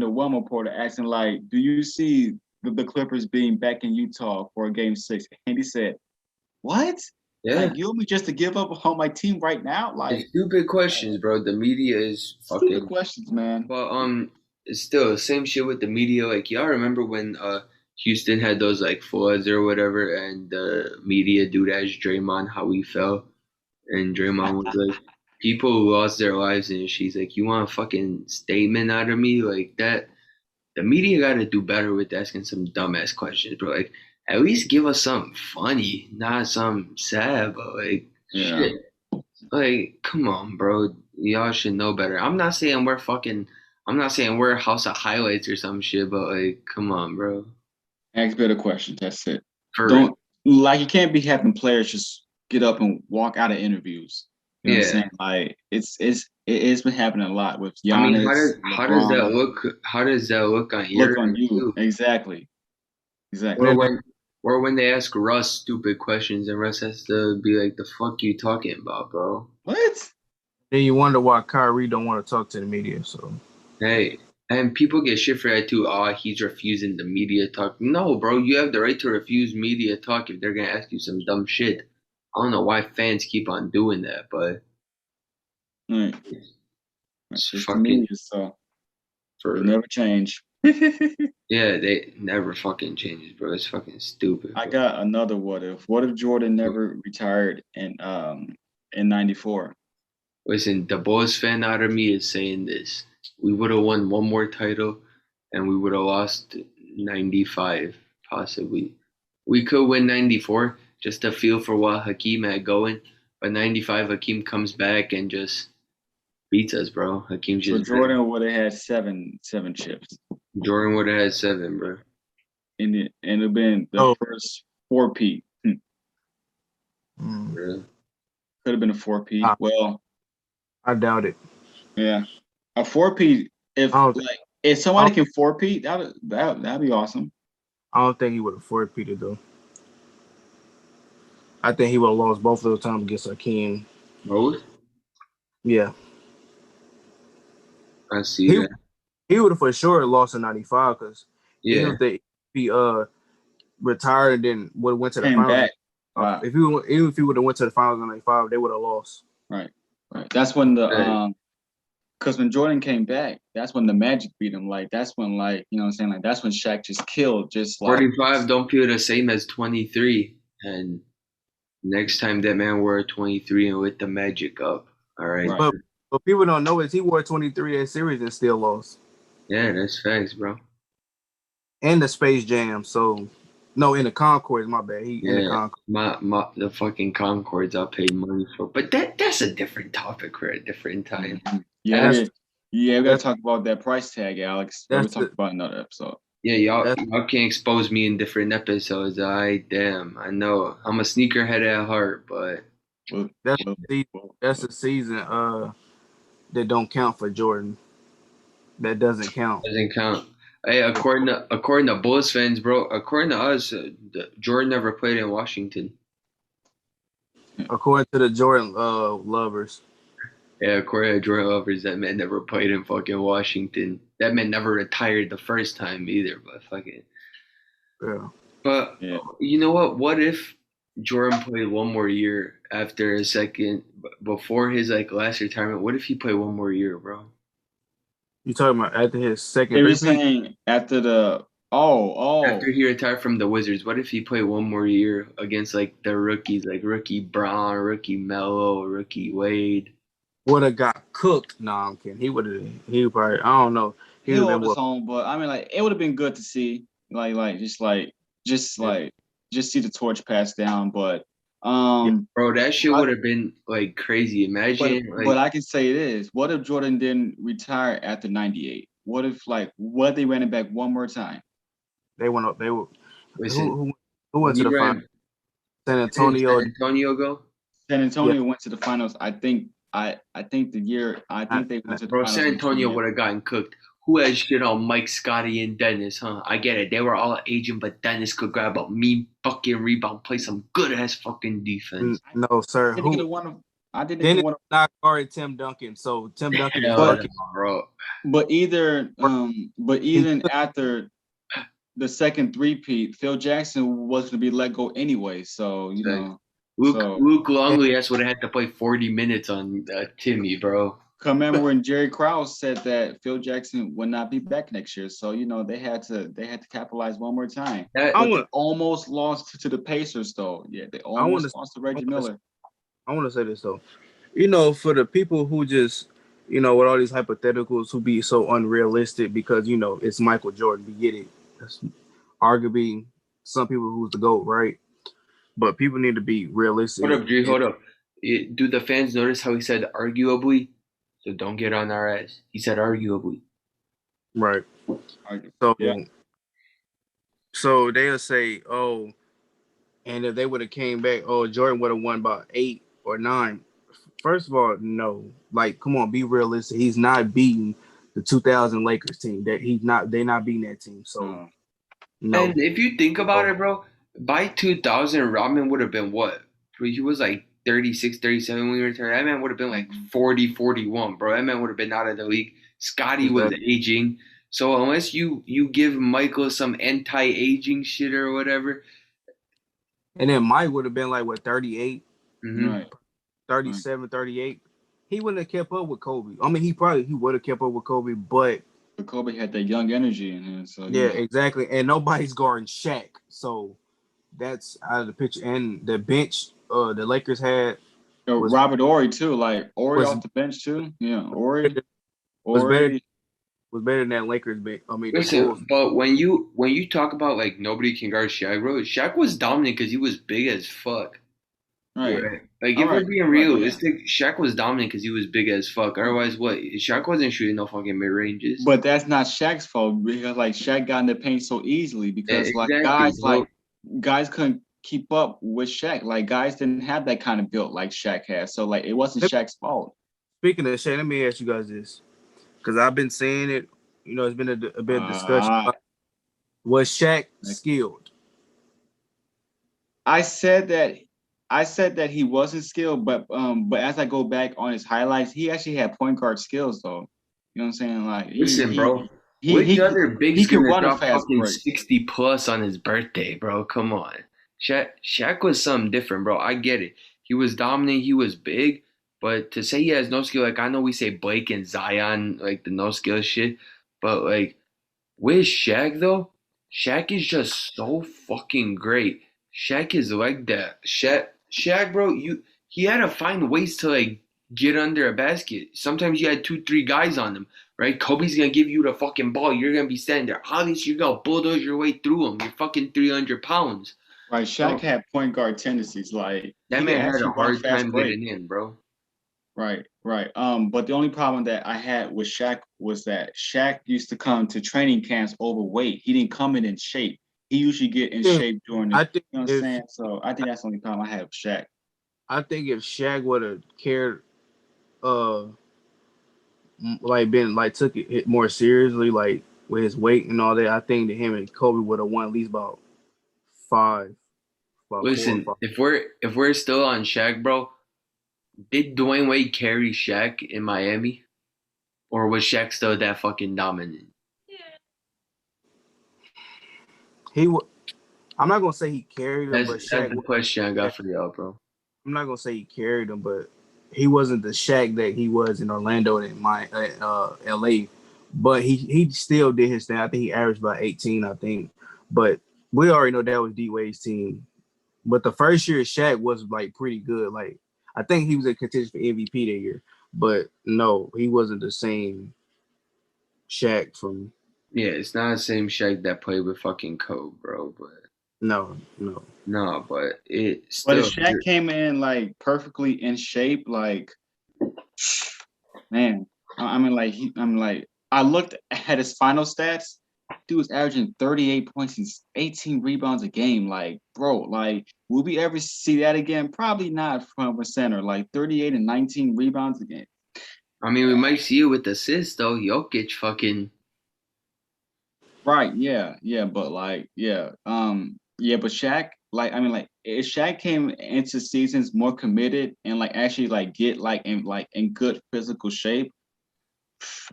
B: one reporter asking, like, "Do you see the Clippers being back in Utah for Game 6?" And he said, "What?
A: Yeah.
B: Like, you want me just to give up on my team right now?" Like,
A: it's stupid questions, bro. The media is fucking
B: stupid questions, man.
A: But it's still the same shit with the media. Like, y'all remember when Houston had those like floods or whatever, and the media dude asked Draymond how he felt, and Draymond was like, "People lost their lives," and she's like, "You want a fucking statement out of me like that?" The media got to do better with asking some dumbass questions, bro. Like, at least give us something funny, not something sad, but shit. Like, come on, bro. Y'all should know better. I'm not saying we're House of Highlights or some shit, but like, come on, bro.
B: Ask better questions. That's it. You can't be having players just get up and walk out of interviews. You know what I'm saying? Like it's been happening a lot with Giannis.
A: I mean, how does that look? How does that look on
B: you? Exactly.
A: Or when they ask Russ stupid questions and Russ has to be like, "The fuck you talking about, bro?"
B: What?
C: Then you wonder why Kyrie don't want to talk to the media. So
A: hey. And people get shit for that too. He's refusing the media talk. No, bro, you have the right to refuse media talk if they're gonna ask you some dumb shit. I don't know why fans keep on doing that, but
B: it's fucking media, so it never change.
A: Yeah, they never fucking changes, bro. It's fucking stupid. Bro.
B: I got another what if. What if Jordan never retired in '94?
A: Listen, the Bulls fan out of me is saying this. We would have won one more title, and we would have lost 95, possibly. We could win 94, just a feel for what Hakeem had going. But 95, Hakeem comes back and just beats us, bro. Hakeem just.
B: So Jordan would have had seven chips.
A: Jordan would have had 7, bro.
B: And it would have been the first 4-peat.
A: Really?
B: Could have been a 4-peat. Well,
C: I doubt it.
B: Yeah. A 4-peat, if somebody can 4-peat, that'd be awesome.
C: I don't think he would have 4-peated though. I think he would have lost both of those times against Hakeem.
A: Both?
C: Yeah.
A: I see that.
C: He would have for sure lost in '95 because even if he retired and then would have went to the finals.
B: Wow.
C: Even if he would have went to the finals in '95, they would have lost.
B: Right. That's when the Because when Jordan came back, that's when the Magic beat him. Like that's when, like, you know what I'm saying, like that's when Shaq just killed, just like
A: 45 don't feel the same as 23. And next time that man wore 23 and with the Magic up. All right.
B: Right.
C: But people don't know is he wore 23 at series and still lost.
A: Yeah, that's facts, bro.
C: And the Space Jam, so no, in the Concords, my bad. He in the Concords.
A: The fucking Concords I paid money for. But that's a different topic for a different time.
B: Yeah, we gotta talk about that price tag, Alex. We'll talk about another episode.
A: Yeah, y'all can't expose me in different episodes. Damn, I know I'm a sneakerhead at heart, but
C: that's the season that don't count for Jordan. That doesn't count.
A: Doesn't count. Hey, according to Bulls fans, bro, according to us, Jordan never played in Washington.
C: According to the Jordan lovers.
A: Yeah, according to Jordan lovers, that man never played in fucking Washington. That man never retired the first time either, but fucking.
C: Yeah.
A: But you know what? What if Jordan played one more year after a second, before his like last retirement? What if he played one more year, bro?
C: You talking about after his second?
B: They were saying after the
A: after he retired from the Wizards. What if he played one more year against like the rookies, like rookie Brown, rookie Melo, rookie Wade?
C: Would have got cooked. No, I'm kidding. He would probably. I don't know.
B: He would have his own, but I mean, like it would have been good to see, just see the torch passed down. But
A: bro, that shit would have been like crazy. Imagine,
B: but I can say this: what if Jordan didn't retire after '98? What if they ran it back one more time?
C: They went up. They were.
A: Listen,
C: who went to the finals? San Antonio.
A: San Antonio go.
B: San Antonio went to the finals. I think they went to the finals.
A: Bro, San Antonio would have gotten cooked. Who has shit on Mike, Scotty, and Dennis, huh? I get it. They were all Asian, but Dennis could grab a mean fucking rebound, play some good ass fucking defense.
C: No, sir.
B: I didn't
C: Dennis
B: want to
C: not guarded Tim Duncan, so Tim Duncan is
A: fucking bro.
B: But even after the second three-peat, Phil Jackson was going to be let go anyway. So you know,
A: Luke Longley would have had to play 40 minutes on Timmy, bro.
B: Remember when Jerry Krause said that Phil Jackson would not be back next year, so you know they had to capitalize one more time. They almost lost to the Pacers, though. Yeah, they almost lost to Reggie Miller.
C: I want to say this though, you know, for the people who just, you know, with all these hypotheticals who be so unrealistic because you know it's Michael Jordan. We get it. That's arguably some people who's the GOAT, right? But people need to be realistic.
A: Hold up, G. Hold up. Do the fans notice how he said arguably? So don't get on our ass. He said arguably.
C: Right. So they'll say, oh, and if they would have came back, oh, Jordan would have won by 8 or 9. First of all, no. Like, come on, be realistic. He's not beating the 2000 Lakers team. They're not beating that team. So no.
A: And if you think about it, bro, by 2000, Rodman would have been what? He was like 36, 37 when he retired. That man would have been like 40, 41, bro. That man would have been out of the league. Scotty was aging. So unless you give Michael some anti-aging shit or whatever.
C: And then Mike would have been like, what, 38?
A: Mm-hmm. Right.
C: 37, 38. He wouldn't have kept up with Kobe. I mean, he would have kept up with Kobe, but
B: Kobe had that young energy in him. So
C: yeah, exactly. And nobody's guarding Shaq. So that's out of the picture. And the bench the Lakers had
B: Robert Horry too, like Horry off the bench too. Yeah, Horry
C: was better than that Lakers bench. I mean,
A: listen, but when you talk about like nobody can guard Shaq, bro, Shaq was dominant because he was big as fuck.
B: Right.
A: Like if we're being realistic, Shaq was dominant because he was big as fuck. Otherwise, what? Shaq wasn't shooting no fucking mid ranges.
B: But that's not Shaq's fault because like Shaq got in the paint so easily because guys couldn't keep up with Shaq. Like guys didn't have that kind of build like Shaq has. So like it wasn't Shaq's fault.
C: Speaking of Shaq, let me ask you guys this, because I've been saying it. You know, it's been a bit of discussion. Was Shaq skilled?
B: I said that he wasn't skilled, but as I go back on his highlights, he actually had point guard skills though. You know what I'm saying? Like
A: listen, bro. Which other big can run a fucking 60 plus on his birthday, bro? Come on. Shaq was something different, bro. I get it. He was dominant. He was big. But to say he has no skill, like I know we say Blake and Zion, like the no skill shit, but like with Shaq though, Shaq is just so fucking great. Shaq is like that. Shaq, bro, he had to find ways to like get under a basket. Sometimes you had 2, 3 guys on him, right? Kobe's gonna give you the fucking ball. You're gonna be standing there. Obviously, you're gonna bulldoze your way through him. You're fucking 300 pounds.
B: Right, Shaq had point guard tendencies. Like
A: That
B: he could
A: man had
B: actually
A: a
B: run
A: hard
B: fast
A: time
B: break.
A: getting in, bro.
B: Right. But the only problem that I had with Shaq was that Shaq used to come to training camps overweight. He didn't come in shape. He usually get in shape during the,
C: I think
B: you know what I'm saying? So I think that's the only problem I had with Shaq.
C: I think if Shaq would have cared, like been like took it more seriously, like with his weight and all that, I think that him and Kobe would have won at least about five, about 4 or
A: Listen,
C: 5.
A: if we're still on Shaq, bro, did Dwayne Wade carry Shaq in Miami, or was Shaq still that fucking dominant?
C: I'm not gonna say he carried him, but
A: That's
C: Shaq.
A: the question I got for y'all, bro.
C: I'm not gonna say he carried him, but he wasn't the Shaq that he was in Orlando and LA. But he still did his thing. I think he averaged about 18, I think. But we already know that was D Wade's team. But the first year Shaq was like pretty good. Like I think he was a contention for MVP that year. But no, he wasn't the same Shaq from
A: Yeah, it's not the same Shaq that played with fucking Kobe, bro. But
C: no.
A: no, but it
B: But if
A: still.
B: Shaq came in like perfectly in shape, like man, I looked at his final stats. Dude was averaging 38 points and 18 rebounds a game. Like, bro, like, will we ever see that again? Probably not from a center. Like 38 and 19 rebounds a game.
A: I mean, we might see it with assists though. Jokic fucking.
B: Right, yeah, but but Shaq, if Shaq came into seasons more committed and like actually like get in good physical shape,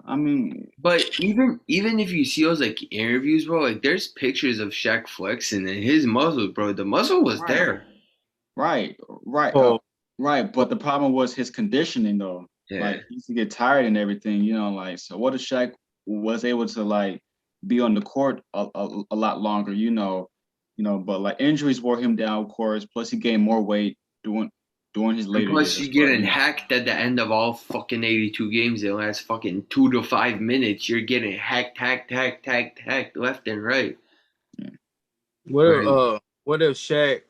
B: I mean,
A: But even if you see those like interviews, bro, like there's pictures of Shaq flexing and his muscles, bro. The muscle was
B: right,
A: there.
B: right, right,
C: Oh,
B: right. But the problem was his conditioning, though.
A: Yeah.
B: Like he used to get tired and everything, you know. Like, so what if Shaq was able to like be on the court a lot longer, But like injuries wore him down, of course. Plus, he gained more weight during his
A: And
B: later
A: plus,
B: years.
A: you
B: But
A: getting hacked at the end of all fucking 82 games. It lasts fucking 2 to 5 minutes. You're getting hacked left and right.
B: yeah.
C: what if Shaq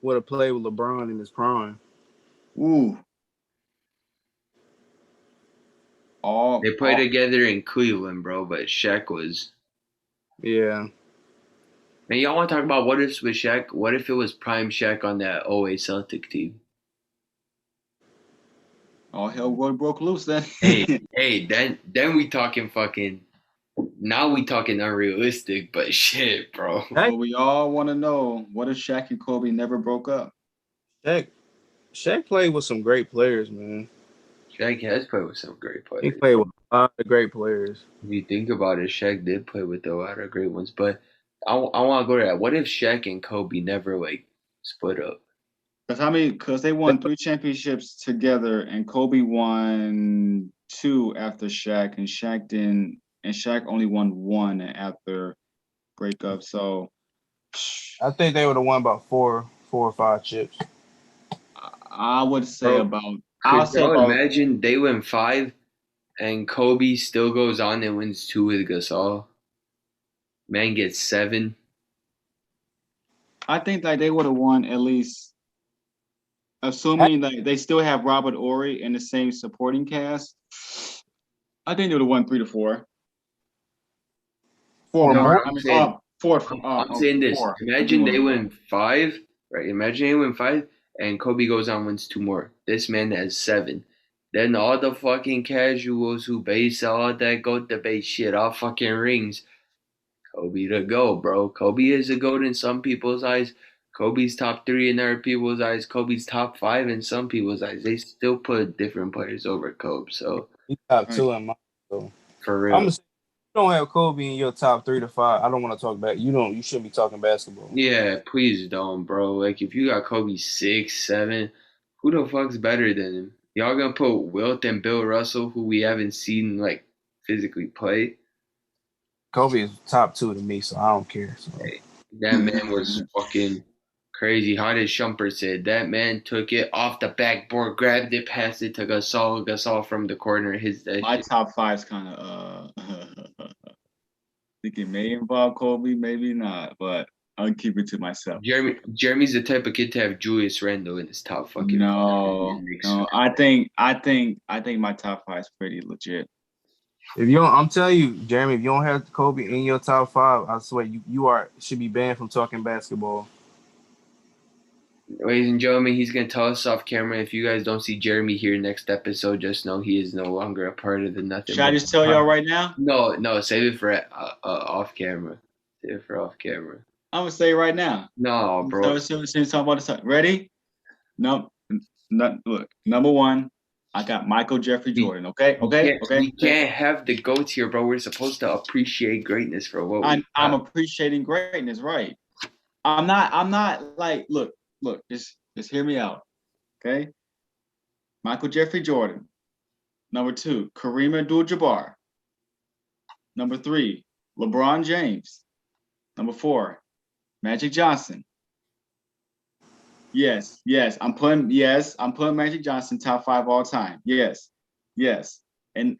C: would have played with LeBron in his prime?
B: Ooh,
A: They played together in Cleveland, bro, but Shaq was.
C: Yeah.
A: Man, y'all want to talk about what ifs with Shaq? What if it was prime Shaq on that '08 Celtic team?
B: all hell broke loose then.
A: Hey, then we talking fucking. Now we talking unrealistic, but shit, bro.
B: But we all want to know, what if Shaq and Kobe never broke up?
C: Shaq played with some great players, man.
A: Shaq has played with some great players.
C: He played with a lot of great players.
A: If you think about it, Shaq did play with a lot of great ones. But I want to go to that. What if Shaq and Kobe never like split up?
B: Because they won 3 championships together, and Kobe won 2 after Shaq, and Shaq only won 1 after breakup. So
C: I think they would have won about four or 5 chips.
B: I would say
A: Bro,
B: about.
A: Could y'all imagine they win 5 and Kobe still goes on and wins 2 with Gasol? Man gets 7.
B: I think like they would have won at least, assuming like they still have Robert Horry in the same supporting cast. I think they would have won 3 to 4. 4
A: No,
B: more.
A: I'm
B: I
A: saying-
B: mean, 4.
A: I'm saying this.
B: 4.
A: Imagine they win 5, right? Imagine they win 5 and Kobe goes on wins 2 more. This man has 7. Then all the fucking casuals who base all that go debate shit, all fucking rings. Kobe to go, bro. Kobe is a GOAT in some people's eyes. Kobe's top 3 in other people's eyes. Kobe's top 5 in some people's eyes. They still put different players over Kobe. So
C: He's top 2 in my. So.
A: for real.
C: You don't have Kobe in your top 3 to 5. I don't want to talk back. You shouldn't be talking basketball.
A: Yeah, please don't, bro. Like if you got Kobe 6, 7, who the fuck's better than him? y'all gonna put Wilt and Bill Russell, who we haven't seen like physically play.
C: Kobe is top 2 to me, so I don't care. So.
A: Hey, that man was fucking crazy. How did Shumpert said that man took it off the backboard, grabbed it, passed it to Gasol. Gasol from the corner hits that
B: My
A: shit.
B: top 5 is kind of think it may involve Kobe, maybe not, but I'll keep it to myself.
A: Jeremy's the type of kid to have Julius Randle in his top fucking.
B: No. I think my top 5 is pretty legit.
C: If you don't, I'm telling you, Jeremy, if you don't have Kobe in your top 5, I swear you should be banned from talking basketball.
A: Ladies and gentlemen, he's gonna tell us off camera. If you guys don't see Jeremy here next episode, just know he is no longer a part of the nothing.
B: Should I just tell y'all right now?
A: No, save it for off camera. Save it for off camera.
B: I'm gonna say it right now.
A: No, bro.
B: So talking about this. Ready? No, look. Number 1, I got Michael Jeffrey Jordan. Okay.
A: We can't have the GOATs here, bro. We're supposed to appreciate greatness for what
B: I'm appreciating greatness, right? I'm not like look, just hear me out. Okay. Michael Jeffrey Jordan. Number 2, Kareem Abdul-Jabbar. Number 3, LeBron James. Number 4, Magic Johnson. Yes, I'm putting Magic Johnson top 5 all time. Yes. And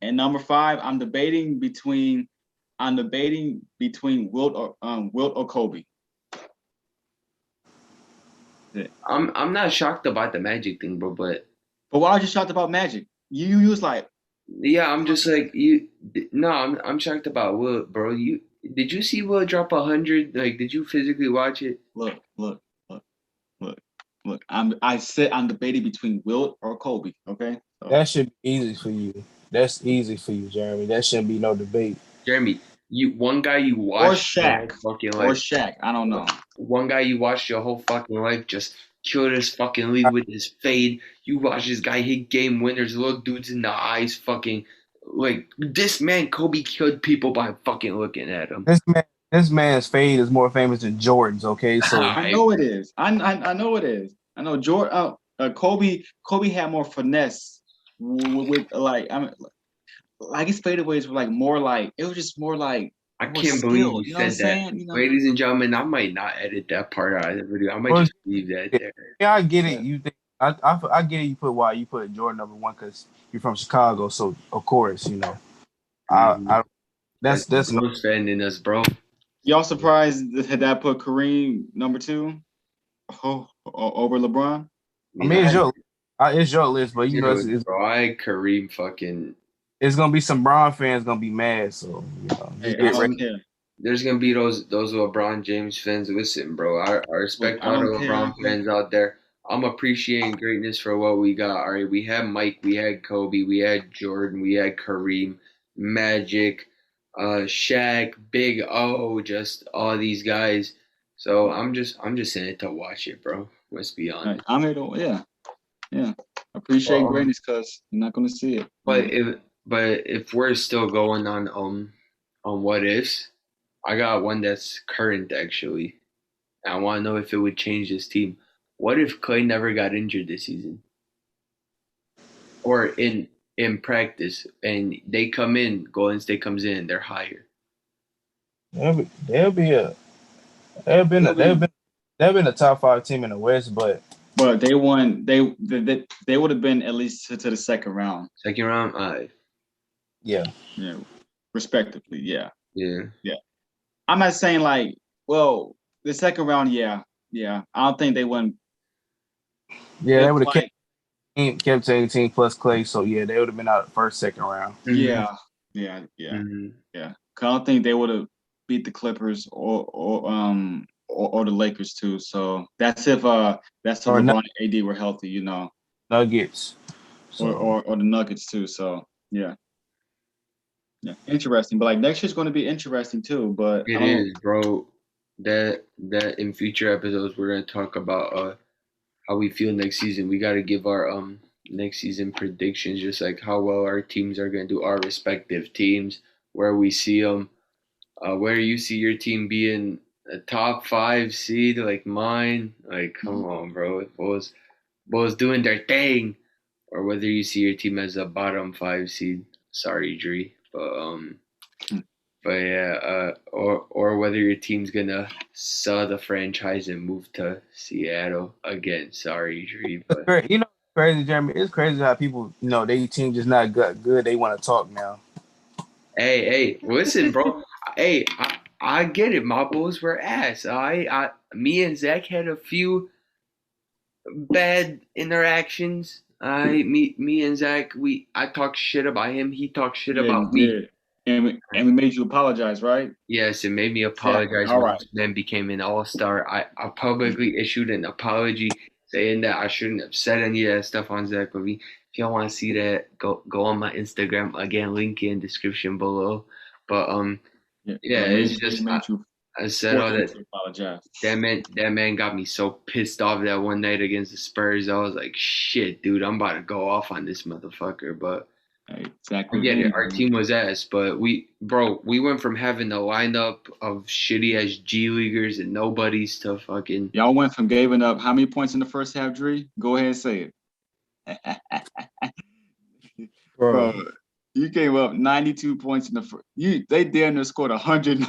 B: number 5, I'm debating between Wilt or Kobe.
A: I'm not shocked about the Magic thing, bro, but
B: why are you shocked about Magic? You was like,
A: yeah, I'm just like you. No, I'm shocked about Wilt, bro. Did you see Wilt drop 100? Like, did you physically watch it?
B: Look. I'm debating between Wilt or Kobe. Okay,
C: so. That should be easy for you. That's easy for you, Jeremy. That shouldn't be no debate.
A: Jeremy, one guy you watched
B: or Shaq. I don't know.
A: One guy you watched your whole fucking life just killed his fucking league with his fade. You watch this guy hit game winners, look dudes in the eyes, fucking like this man. Kobe killed people by fucking looking at him.
C: This man's fade is more famous than Jordan's. Okay, so
B: I know it is. I know it is. I know Jordan. Kobe had more finesse with like his fadeaways were like more like it was just more like.
A: I can't believe you said that. Ladies and gentlemen, I might not edit that part out of the video. I might just leave that there.
C: Yeah, I get it. You think I get it. You put Jordan number 1 because you're from Chicago, so of course that's
A: no fan in us, bro.
B: Y'all surprised that I put Kareem number 2 over LeBron?
C: I mean, it's your list, but it's
A: bro. I had Kareem fucking.
C: It's gonna be some Brown fans gonna be mad, so
A: there's gonna be those LeBron James fans. Listen, bro, I respect all the LeBron fans out there. I'm appreciating greatness for what we got. All right, we had Mike, we had Kobe, we had Jordan, we had Kareem, Magic, Shaq, Big O, just all these guys. So I'm just in it to watch it, bro. Let's be honest.
B: I'm here to appreciate greatness because you're not gonna see it.
A: But if we're still going on what ifs, I got one that's current actually. I want to know if it would change this team. What if Clay never got injured this season, or in practice, and they come in, Golden State comes in, they're higher.
C: They'll been a top 5 team in the West, but
B: they won. They would have been at least to the second round.
A: Second round,
B: yeah, respectively, yeah. I'm not saying like, well, the second round, yeah. I don't think they won.
C: Yeah, they would have kept 18 plus Clay, so yeah, they would have been out first, second round.
B: Yeah. I don't think they would have beat the Clippers or the Lakers too. So that's if LeBron and AD were healthy,
C: Nuggets,
B: or the Nuggets too. So yeah, interesting. But like next year's going to be interesting too. But
A: it is, bro. That in future episodes we're gonna talk about how we feel next season. We got to give our next season predictions, just like how well our teams are gonna do, our respective teams, where we see them, where you see your team being a top 5 seed, like mine. Like, come on, bro. If it was Bulls doing their thing, or whether you see your team as a bottom 5 seed. Sorry, Dree, but yeah, or whether your team's gonna sell the franchise and move to Seattle again. Sorry, Dree, but
C: Crazy, Jeremy. It's crazy how people, their team just not good. They want to talk now.
A: hey, listen, bro. Hey, I get it. My Bulls were ass. Me and Zach had a few bad interactions. Me and Zach, I talk shit about him. He talked shit
B: Yeah, you
A: about me.
B: did. And we made you apologize, right?
A: Yes, it made me
B: Exactly.
A: apologize
B: All
A: when
B: right.
A: this man became an all-star. I publicly issued an apology saying that I shouldn't have said any of that stuff on Zach Levine. If y'all want to see that, go on my Instagram. Again, link in description below. But yeah, it's just I said all that.
B: To apologize.
A: That man got me so pissed off that one night against the Spurs. I was like, shit, dude, I'm about to go off on this motherfucker. But
B: Exactly.
A: I get it. Our team was ass, but we went from having a lineup of shitty ass G leaguers and nobodies to fucking.
B: Y'all went from giving up how many points in the first half, Dree? Go ahead and say it. Bro, you gave up 92 points in the first. They damn near scored 100.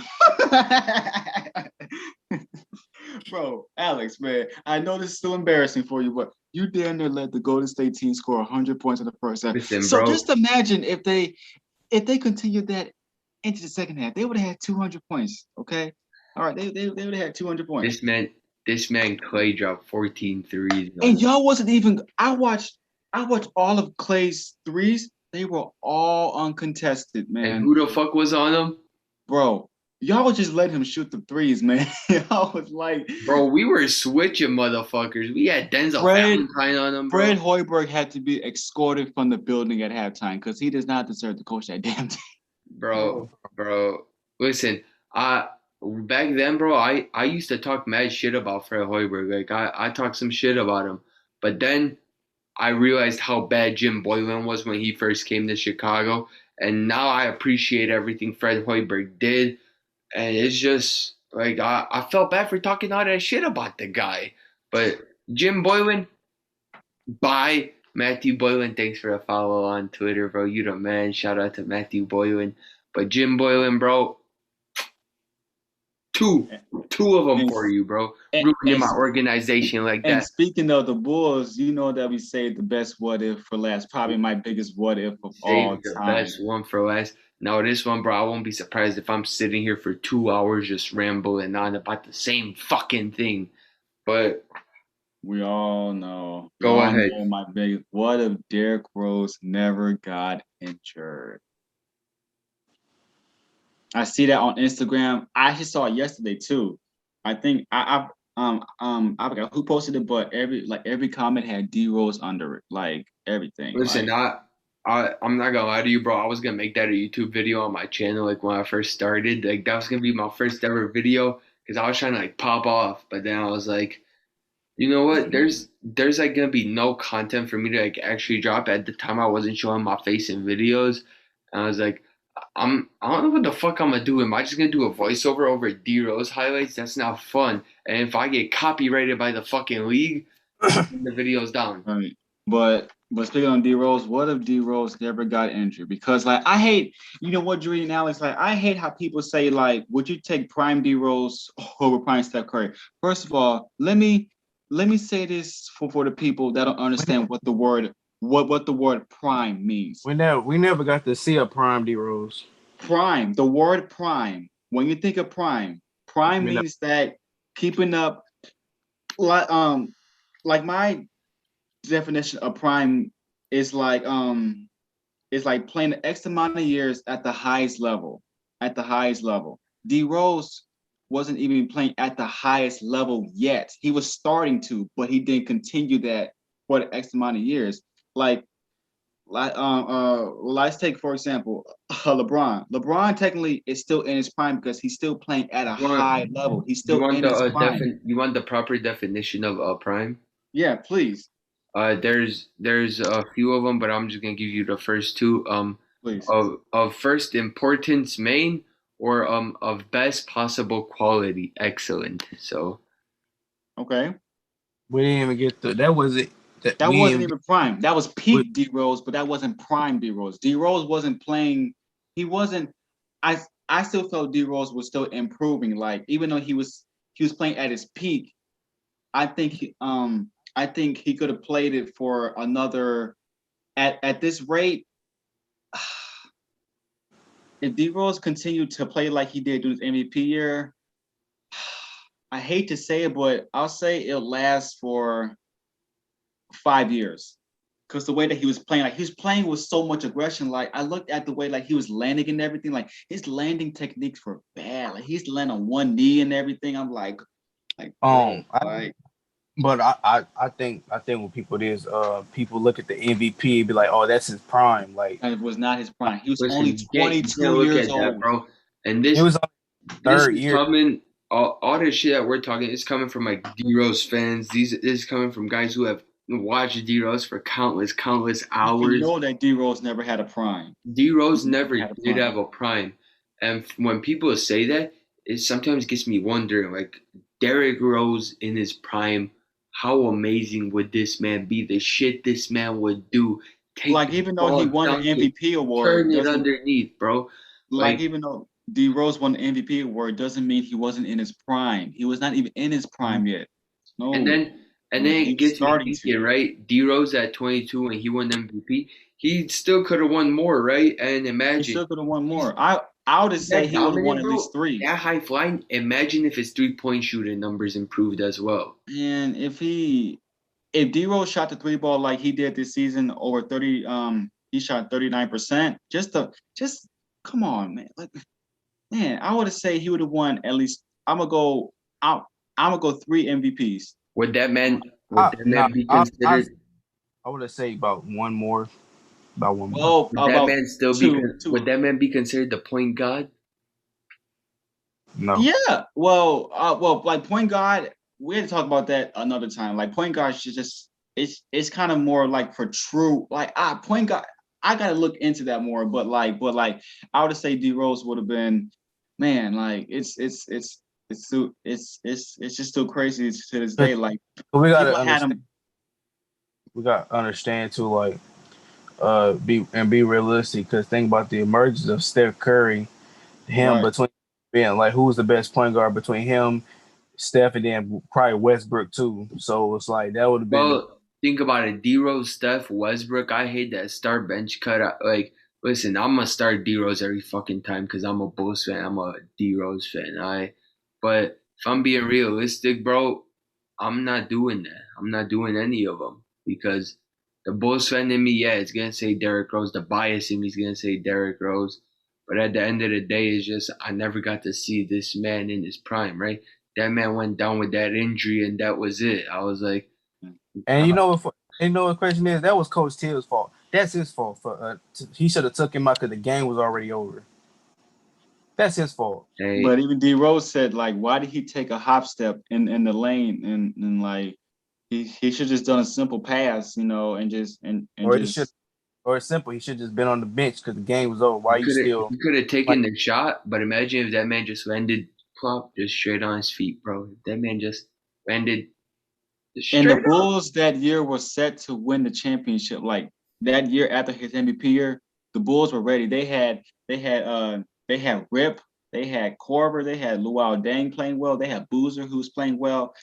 B: Bro, Alex, man, I know this is still embarrassing for you, but you damn near let the Golden State team score 100 points in the first half.
A: Listen,
B: so
A: bro,
B: just imagine if they continued that into the second half, they would have had 200 points. Okay, all right, they would have had 200 points.
A: This man Clay dropped 14 threes.
B: And y'all wasn't even. I watched all of Clay's threes. They were all uncontested, man.
A: And who the fuck was on them?
B: Bro, y'all just let him shoot the threes, man. I was like,
A: bro, we were switching motherfuckers. We had Denzel Valentine on them, bro.
B: Fred Hoiberg had to be escorted from the building at halftime because he does not deserve to coach that damn team.
A: Bro, listen, back then, bro, I used to talk mad shit about Fred Hoiberg. Like I talked some shit about him, but then I realized how bad Jim Boylan was when he first came to Chicago, and now I appreciate everything Fred Hoiberg did, and it's just like I felt bad for talking all that shit about the guy, but Jim Boylan, bye. Matthew Boylan, thanks for a follow on Twitter, bro. You the man. Shout out to Matthew Boylan. But Jim Boylan, bro, two of them for you, bro. Ruining my organization like that.
B: And speaking of the Bulls, you know that we saved the best what if for last. Probably my biggest what if of all time.
A: The best one for last. Now this one, bro, I won't be surprised if I'm sitting here for 2 hours just rambling on about the same fucking thing. But
B: we all know.
A: Go ahead.
B: My biggest what if Derrick Rose never got injured? I see that on Instagram. I actually saw it yesterday too. I think I forgot who posted it, but every comment had D Rose under it, like everything.
A: Listen, I'm not gonna lie to you, bro. I was gonna make that a YouTube video on my channel, like when I first started. Like that was gonna be my first ever video because I was trying to like pop off, but then I was like, you know what? There's like gonna be no content for me to like actually drop. At the time, I wasn't showing my face in videos, and I was like, I don't know what the fuck I'm gonna do. Am I just gonna do a voiceover over D Rose highlights? That's not fun. And if I get copyrighted by the fucking league, the video's down.
B: Right. But speaking on D Rose, what if D Rose never got injured? Because like I hate, you know what, Drew and Alex, like I hate how people say like, would you take prime D Rose over prime Steph Curry? First of all, let me say this for the people that don't understand what the word prime means.
C: We never got to see a prime D Rose.
B: Prime, the word prime. When you think of prime means that keeping up, like my definition of prime is like playing the X amount of years at the highest level. D Rose wasn't even playing at the highest level yet. He was starting to, but he didn't continue that for the X amount of years. Let's take for example LeBron. LeBron technically is still in his prime because he's still playing at a high level. He's still in his prime.
A: You want the proper definition of prime?
B: Yeah, please.
A: There's a few of them, but I'm just gonna give you the first two.
B: Please.
A: Of first importance, main, or of best possible quality, excellent. So.
B: Okay.
C: We didn't even get to that. Was it?
B: That wasn't even prime. That was peak D Rose, but that wasn't prime D Rose. D Rose wasn't playing. He wasn't. I still felt D Rose was still improving. Like even though he was playing at his peak, I think he could have played it for another at this rate. If D Rose continued to play like he did during his MVP year, I hate to say it, but I'll say it'll last for 5 years. Because the way that he was playing, like he was playing with so much aggression. Like I looked at the way like he was landing and everything, like his landing techniques were bad. Like he's landing on one knee and everything. I'm like,
C: but I think what people people look at the MVP and be like, oh, that's his prime. Like
B: it was not his prime. He was only 22 years old,
A: bro. And this
C: it was
A: third year coming. All this shit that we're talking is coming from like D Rose fans. This is coming from guys who have watched D Rose for countless hours.
B: You know that D Rose never had a prime.
A: D Rose never did have a prime, and when people say that, it sometimes gets me wondering. Like Derrick Rose in his prime, how amazing would this man be? The shit this man would do.
B: Like even though he won an MVP award,
A: turn it underneath, bro.
B: Like even though D Rose won the MVP award, doesn't mean he wasn't in his prime. He was not even in his prime yet. No.
A: And then it gets me thinking, right? D Rose at 22 when he won MVP, he still could have won more, right? And imagine
B: he still could have won more. I would say he would have won at least 3.
A: That high flying. Imagine if his 3-point shooting numbers improved as well.
B: And if D Rose shot the 3 ball like he did this season over 30, he shot 39%. Just come on, man. Like, man, I would say he would have won at least. I'm gonna go 3 MVPs.
A: Would that man be considered?
C: I would say about one more.
A: Would that man be considered the point guard?
C: No.
B: Yeah. Well, like point guard, we had to talk about that another time. Like point guard should just it's kind of more like for true point guard. I gotta look into that more, but I would say D Rose would have been, man. Like it's just still crazy to this day. Like
C: we gotta understand too, like be realistic, because think about the emergence of Steph Curry, between being like who's the best point guard between him, Steph, and then probably Westbrook too. So it's like that would have been.
A: Well, think about it: D Rose, Steph, Westbrook. I hate that start bench cut. Like, listen, I'm gonna start D Rose every fucking time because I'm a Bulls fan. I'm a D Rose fan. But if I'm being realistic, bro, I'm not doing that. I'm not doing any of them because the Bulls fan in me, it's gonna say Derrick Rose. The bias in me is gonna say Derrick Rose. But at the end of the day, it's just I never got to see this man in his prime, right? That man went down with that injury, and that was it. I was like,
C: and you know what the question is? That was Coach Till's fault. That's his fault. He should have took him out because the game was already over. That's his fault.
A: Hey.
B: But even D Rose said, like, why did he take a hop step in the lane and like he should just done a simple pass,
C: or it's simple. He should just been on the bench because the game was over. Why
A: he could have taken the shot, but imagine if that man just landed just straight on his feet, bro. That man just landed straight.
B: And the Bulls that year were set to win the championship. Like that year after his MVP year, the Bulls were ready. They had Rip, they had Korver, they had Luol Deng playing well, they had Boozer who's playing well.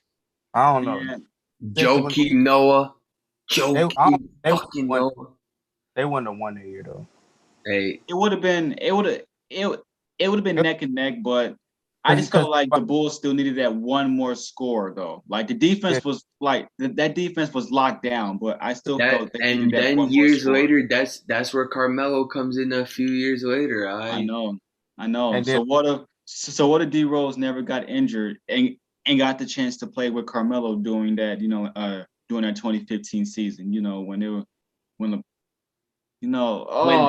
C: I don't know.
A: Joakim Noah.
C: They wouldn't have won that year though.
A: Hey,
B: it would have been neck and neck, but I just felt like the Bulls still needed that one more score though. Like the defense was like that defense was locked down, but I still felt they needed that one
A: years
B: more
A: later, that's where Carmelo comes in a few years later.
B: I know. And then, so what if D Rose never got injured and got the chance to play with Carmelo during that 2015 season, it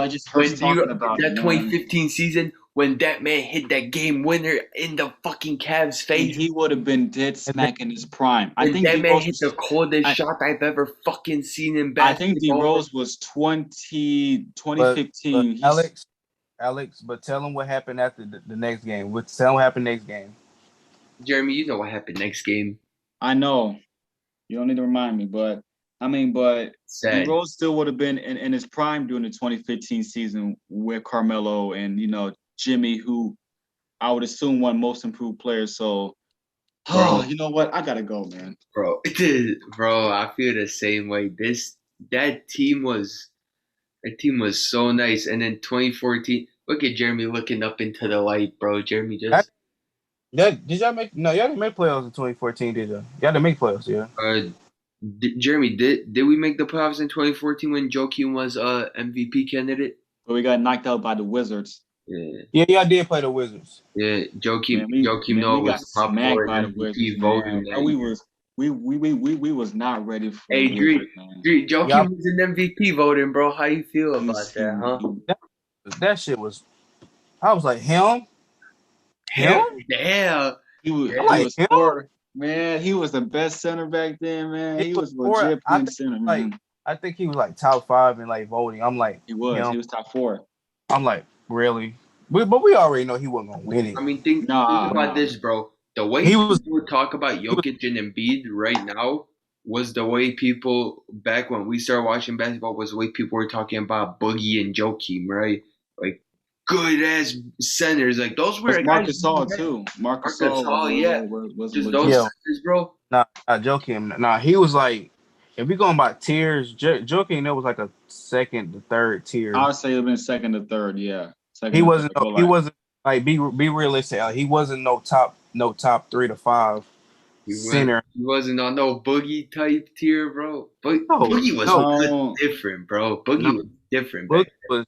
B: just hurts talking about
A: that 2015 season when that man hit that game winner in the fucking Cavs face.
B: He would have been dead smack in his prime.
A: I think that man hit the coldest shot I've ever fucking seen in basketball.
B: I think D Rose was 2015.
C: But Alex, but tell him what happened after the next game. Tell him what happened next game.
A: Jeremy, you know what happened next game.
B: I know. You don't need to remind me, but I mean, but
A: Sad.
B: Rose still would have been in his prime during the 2015 season with Carmelo and Jimmy, who I would assume won Most Improved Player. So, you know what? I gotta go, man.
A: Bro, I feel the same way. That team was so nice. And then 2014, look at Jeremy looking up into the light, bro. Jeremy just
C: Did y'all make? No, y'all didn't make playoffs in 2014, did y'all? Y'all didn't make playoffs, yeah.
A: Jeremy, did we make the playoffs in 2014 when Joakim was MVP candidate?
B: But we got knocked out by the Wizards.
C: Yeah, y'all did play the Wizards.
A: Yeah, Joakim
B: Noah
A: was top four in MVP voting.
B: We was not ready for
A: Hey,
B: the Wizards, man.
A: Joakim was in MVP voting, bro. How you feel about that, huh?
C: That shit was. I was like, him.
A: Yeah.
B: He was four. Man, he was the best center back then, man. He was legit playing center, man.
C: I think he was like top 5 in like voting. I'm like,
B: he was top 4.
C: I'm like, really? But we already know he wasn't gonna win it.
A: I mean, think about this, bro. The way people talk about Jokic and Embiid right now was the way people back when we started watching basketball was the way people were talking about Boogie and Joakim, right? Like good ass centers, like those were
B: Marcus Gasol too. Marcus Gasol,
A: was just those centers, bro.
C: Nah, Joakim. Nah, he was like, if we going by tiers, Joakim, that was like a second to third tier.
B: I would say it would been second to third, yeah.
C: He wasn't like be realistic. He wasn't no top 3 to 5 center.
A: He wasn't on no Boogie type tier, bro. Boogie was different, bro. Boogie was different.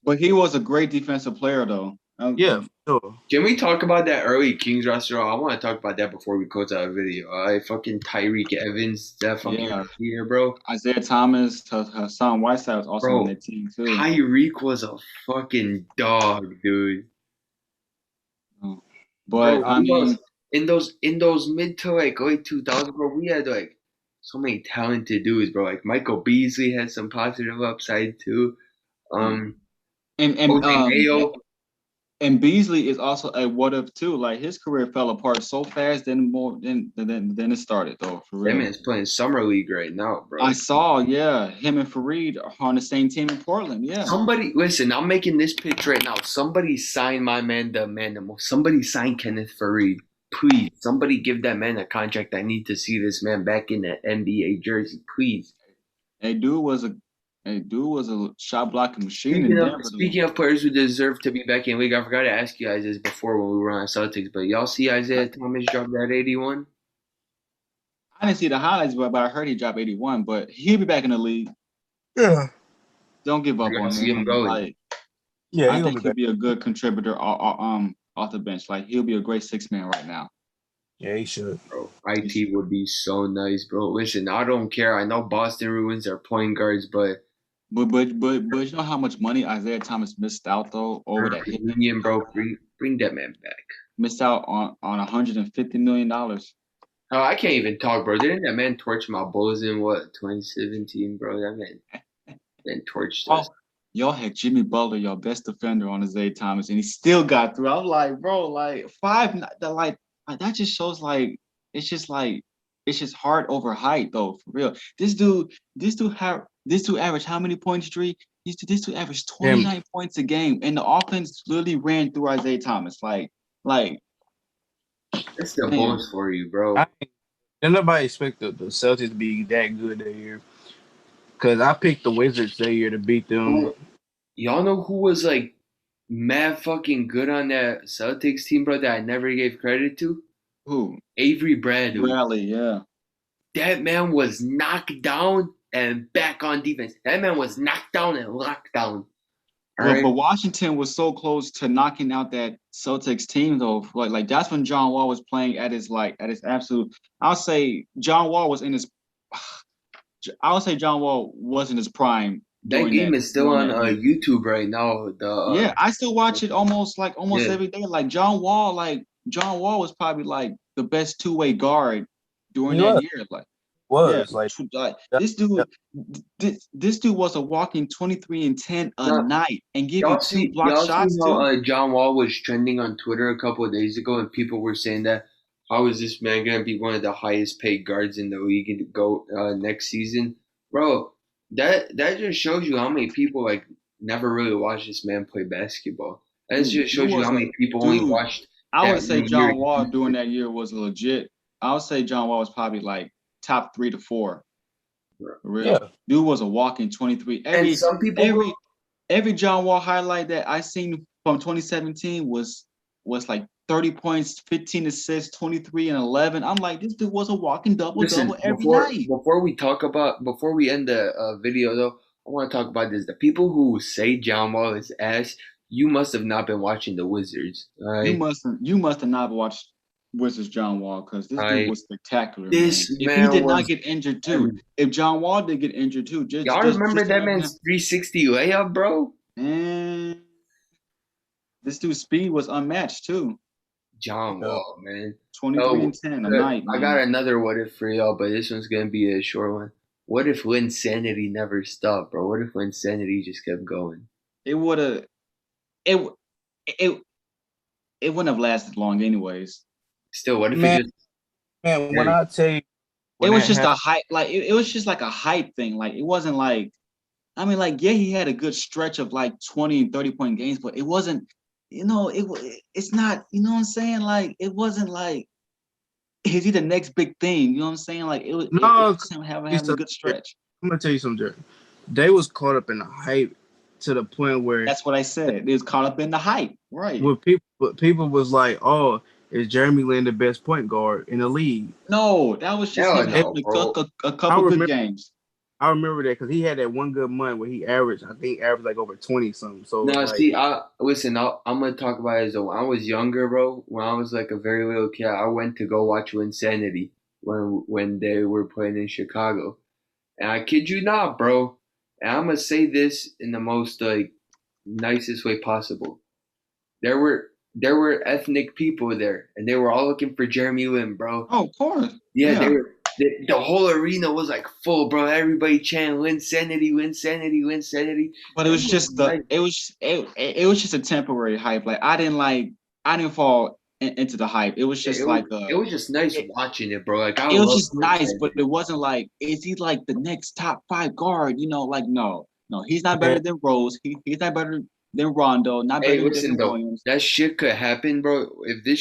B: But he was a great defensive player, though.
C: Yeah, sure.
A: Can we talk about that early Kings roster? I want to talk about that before we close out the video. Fucking Tyreek Evans, that fucking here, bro.
B: Isaiah Thomas, Hassan Whiteside was also on that team too.
A: Tyreek was a fucking dog, dude.
B: But
A: bro, I mean, in those mid to like late 2000s, bro, we had like so many talented dudes, bro. Like Michael Beasley had some positive upside too.
B: And Beasley is also a what if too. Like his career fell apart so fast than it started though. For real.
A: That man's playing summer league right now, bro.
B: I saw, him and Fareed are on the same team in Portland. Yeah.
A: Somebody listen. I'm making this pitch right now. Somebody sign my man, the most. Somebody sign Kenneth Fareed, please. Somebody give that man a contract. I need to see this man back in the NBA jersey, please.
B: Dude was a shot blocking machine.
A: Speaking of players who deserve to be back in the league, I forgot to ask you guys this before when we were on Celtics, but y'all see Isaiah Thomas drop that 81?
B: I didn't see the highlights, but I heard he dropped 81. But he'll be back in the league.
C: Yeah.
B: Don't give up on him. I think he'll be a good contributor off the bench. Like he'll be a great 6-man right now.
C: Yeah, he should.
A: Bro, IT would be so nice, bro. Listen, I don't care. I know Boston ruins their point guards, but
B: you know how much money Isaiah Thomas missed out though over that
A: union, bro. Bring that man back.
B: Missed out on $150 million.
A: Oh, I can't even talk, bro. Didn't that man torch my Bulls in 2017, bro? That man torched us.
B: Y'all had Jimmy Butler, your best defender, on Isaiah Thomas, and he still got through. I was like, bro, like 5, that just shows it's just heart over height though, for real. This dude averaged how many points, Dre? This dude averaged 29 points a game, and the offense literally ran through Isaiah Thomas. Like
A: that's the Bulls for you, bro.
C: Nobody expected the Celtics to be that good that year. Because I picked the Wizards that year to beat them.
A: Y'all know who was like mad fucking good on that Celtics team, bro, that I never gave credit to?
B: Who?
A: Avery Bradley,
B: yeah.
A: That man was knocked down and back on defense. That man was knocked down and locked down.
B: But Washington was so close to knocking out that Celtics team though. Like that's when John Wall was playing at his absolute. I'll say John Wall was in his prime.
A: That game is still on YouTube right now.
B: I still watch it almost every day. Like John Wall was probably like the best 2-way guard during that year. This dude was a walking 23 and 10 a night and giving 2 block shots too.
A: John Wall was trending on Twitter a couple of days ago, and people were saying that how is this man going to be one of the highest paid guards in the league and go next season? Bro, that just shows you how many people like never really watched this man play basketball. That just shows you how many people only watched
B: I would
A: that
B: say
A: 1 year.
B: John Wall during that year was legit. I would say John Wall was probably like top 3 to 4. For real.
C: Yeah.
B: Dude was a walking 23.
A: And some people
B: every John Wall highlight that I seen from 2017 was like 30 points, 15 assists, 23 and 11. I'm like, this dude was a walking double-double every night.
A: Before we end the video though, I want to talk about this. The people who say John Wall is ass, you must have not been watching the Wizards. Right?
B: You must have not watched Wizards John Wall, because this dude was spectacular.
A: This
B: man. If he did not get injured too, if John Wall did get injured too,
A: y'all remember that man's 360 layup, bro?
B: And this dude's speed was unmatched too.
A: John Wall, man.
B: 23 and 10 a night. Man.
A: I got another what if for y'all, but this one's gonna be a short one. What if Linsanity never stopped, bro? What if Linsanity just kept going?
B: It would have. It wouldn't have lasted long, anyways.
A: Still, what if
C: when I tell you,
B: it was just a hype. Like it was just like a hype thing. Like it wasn't like, I mean, like yeah, he had a good stretch of like 20 and 30-point games, but it wasn't. It's not. You know what I'm saying? Like it wasn't like, is he the next big thing? You know what I'm saying? Like it was.
C: No,
B: it having a good stretch.
C: I'm gonna tell you something, Jerry. They was caught up in the hype to the point where
B: that's what I said. They was caught up in the hype, right?
C: Where people was like, "Oh, is Jeremy Lin the best point guard in the league?"
B: No, that was just him having a couple good games.
C: I remember that because he had that one good month where he averaged like over 20 something. So
A: now, see, I'm gonna talk about it as though when I was younger, bro. When I was like a very little kid, I went to go watch Insanity when they were playing in Chicago, and I kid you not, bro. And I'm gonna say this in the most like nicest way possible. There were ethnic people there, and they were all looking for Jeremy Lin, bro.
B: Oh, of course.
A: Yeah. They were. The whole arena was like full, bro. Everybody chanting Linsanity, Linsanity, Linsanity.
B: But it was just it was just a temporary hype. Like I didn't fall into the hype. It was just
A: it was just nice watching it, bro. Like
B: it was just nice, but it wasn't like, is he like the next top 5 guard? Like no, he's not better than Rose. He's not better than Rondo. Not better than Williams.
A: That shit could happen, bro. If that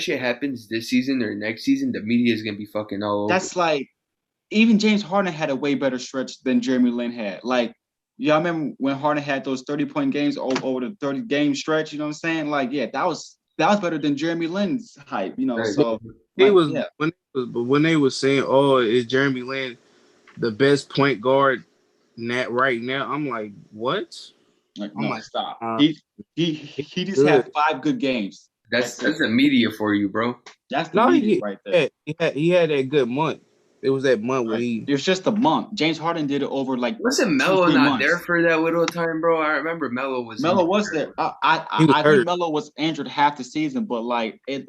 A: shit happens this season or next season, the media is gonna be fucking all over.
B: That's like, even James Harden had a way better stretch than Jeremy Lin had. Like, y'all remember when Harden had those 30-point games over the 30-game stretch? You know what I'm saying? Like, yeah, that was better than Jeremy Lin's hype. Right. So
C: when they was saying, "Oh, is Jeremy Lin the best point guard right now?" I'm like, what?
B: Like, no, stop. He just had 5 good games.
A: That's the media for you, bro.
B: That's the media right there.
C: He had that good month. It was that month where
B: it was just a month. James Harden did it over like.
A: Wasn't Melo not there for that little time, bro? I remember Melo was
B: there. I think Melo was injured half the season, but like it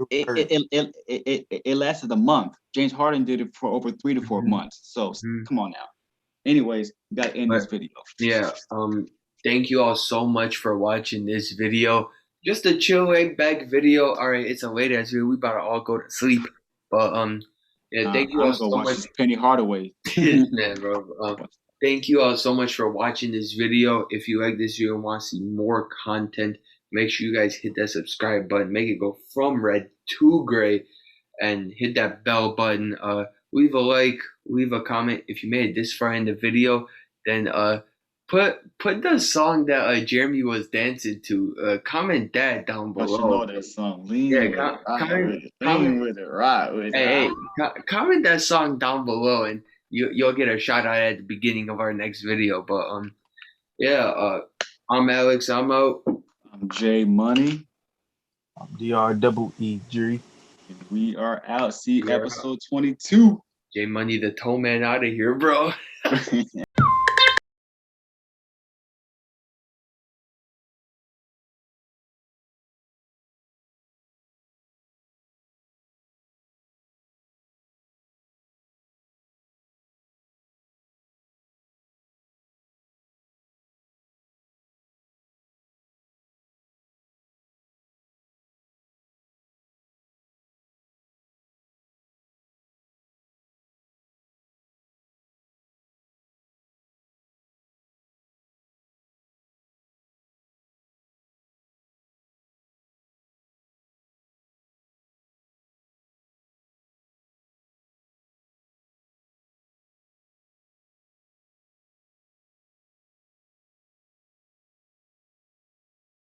B: lasted a month. James Harden did it for over 3 to 4 months. So come on now. Anyways, we got to end this video.
A: Yeah. Thank you all so much for watching this video. Just a chill, laid back video. All right, it's a late ass video. We about to all go to sleep. But yeah, thank you all so much.
B: Penny Hardaway.
A: Man, bro. Thank you all so much for watching this video. If you like this video and want to see more content, make sure you guys hit that subscribe button. Make it go from red to gray, and hit that bell button. Leave a like, leave a comment. If you made it this far in the video, then Put the song that Jeremy was dancing to. Comment that down below.
B: I should know that song. Lean with it. Right with it.
A: Hey, comment that song down below, and you'll get a shout out at the beginning of our next video. But yeah. I'm Alex. I'm out.
B: I'm J Money.
C: I'm DREE.
B: And we are out. See episode 22.
A: J Money, the toe man, out of here, bro.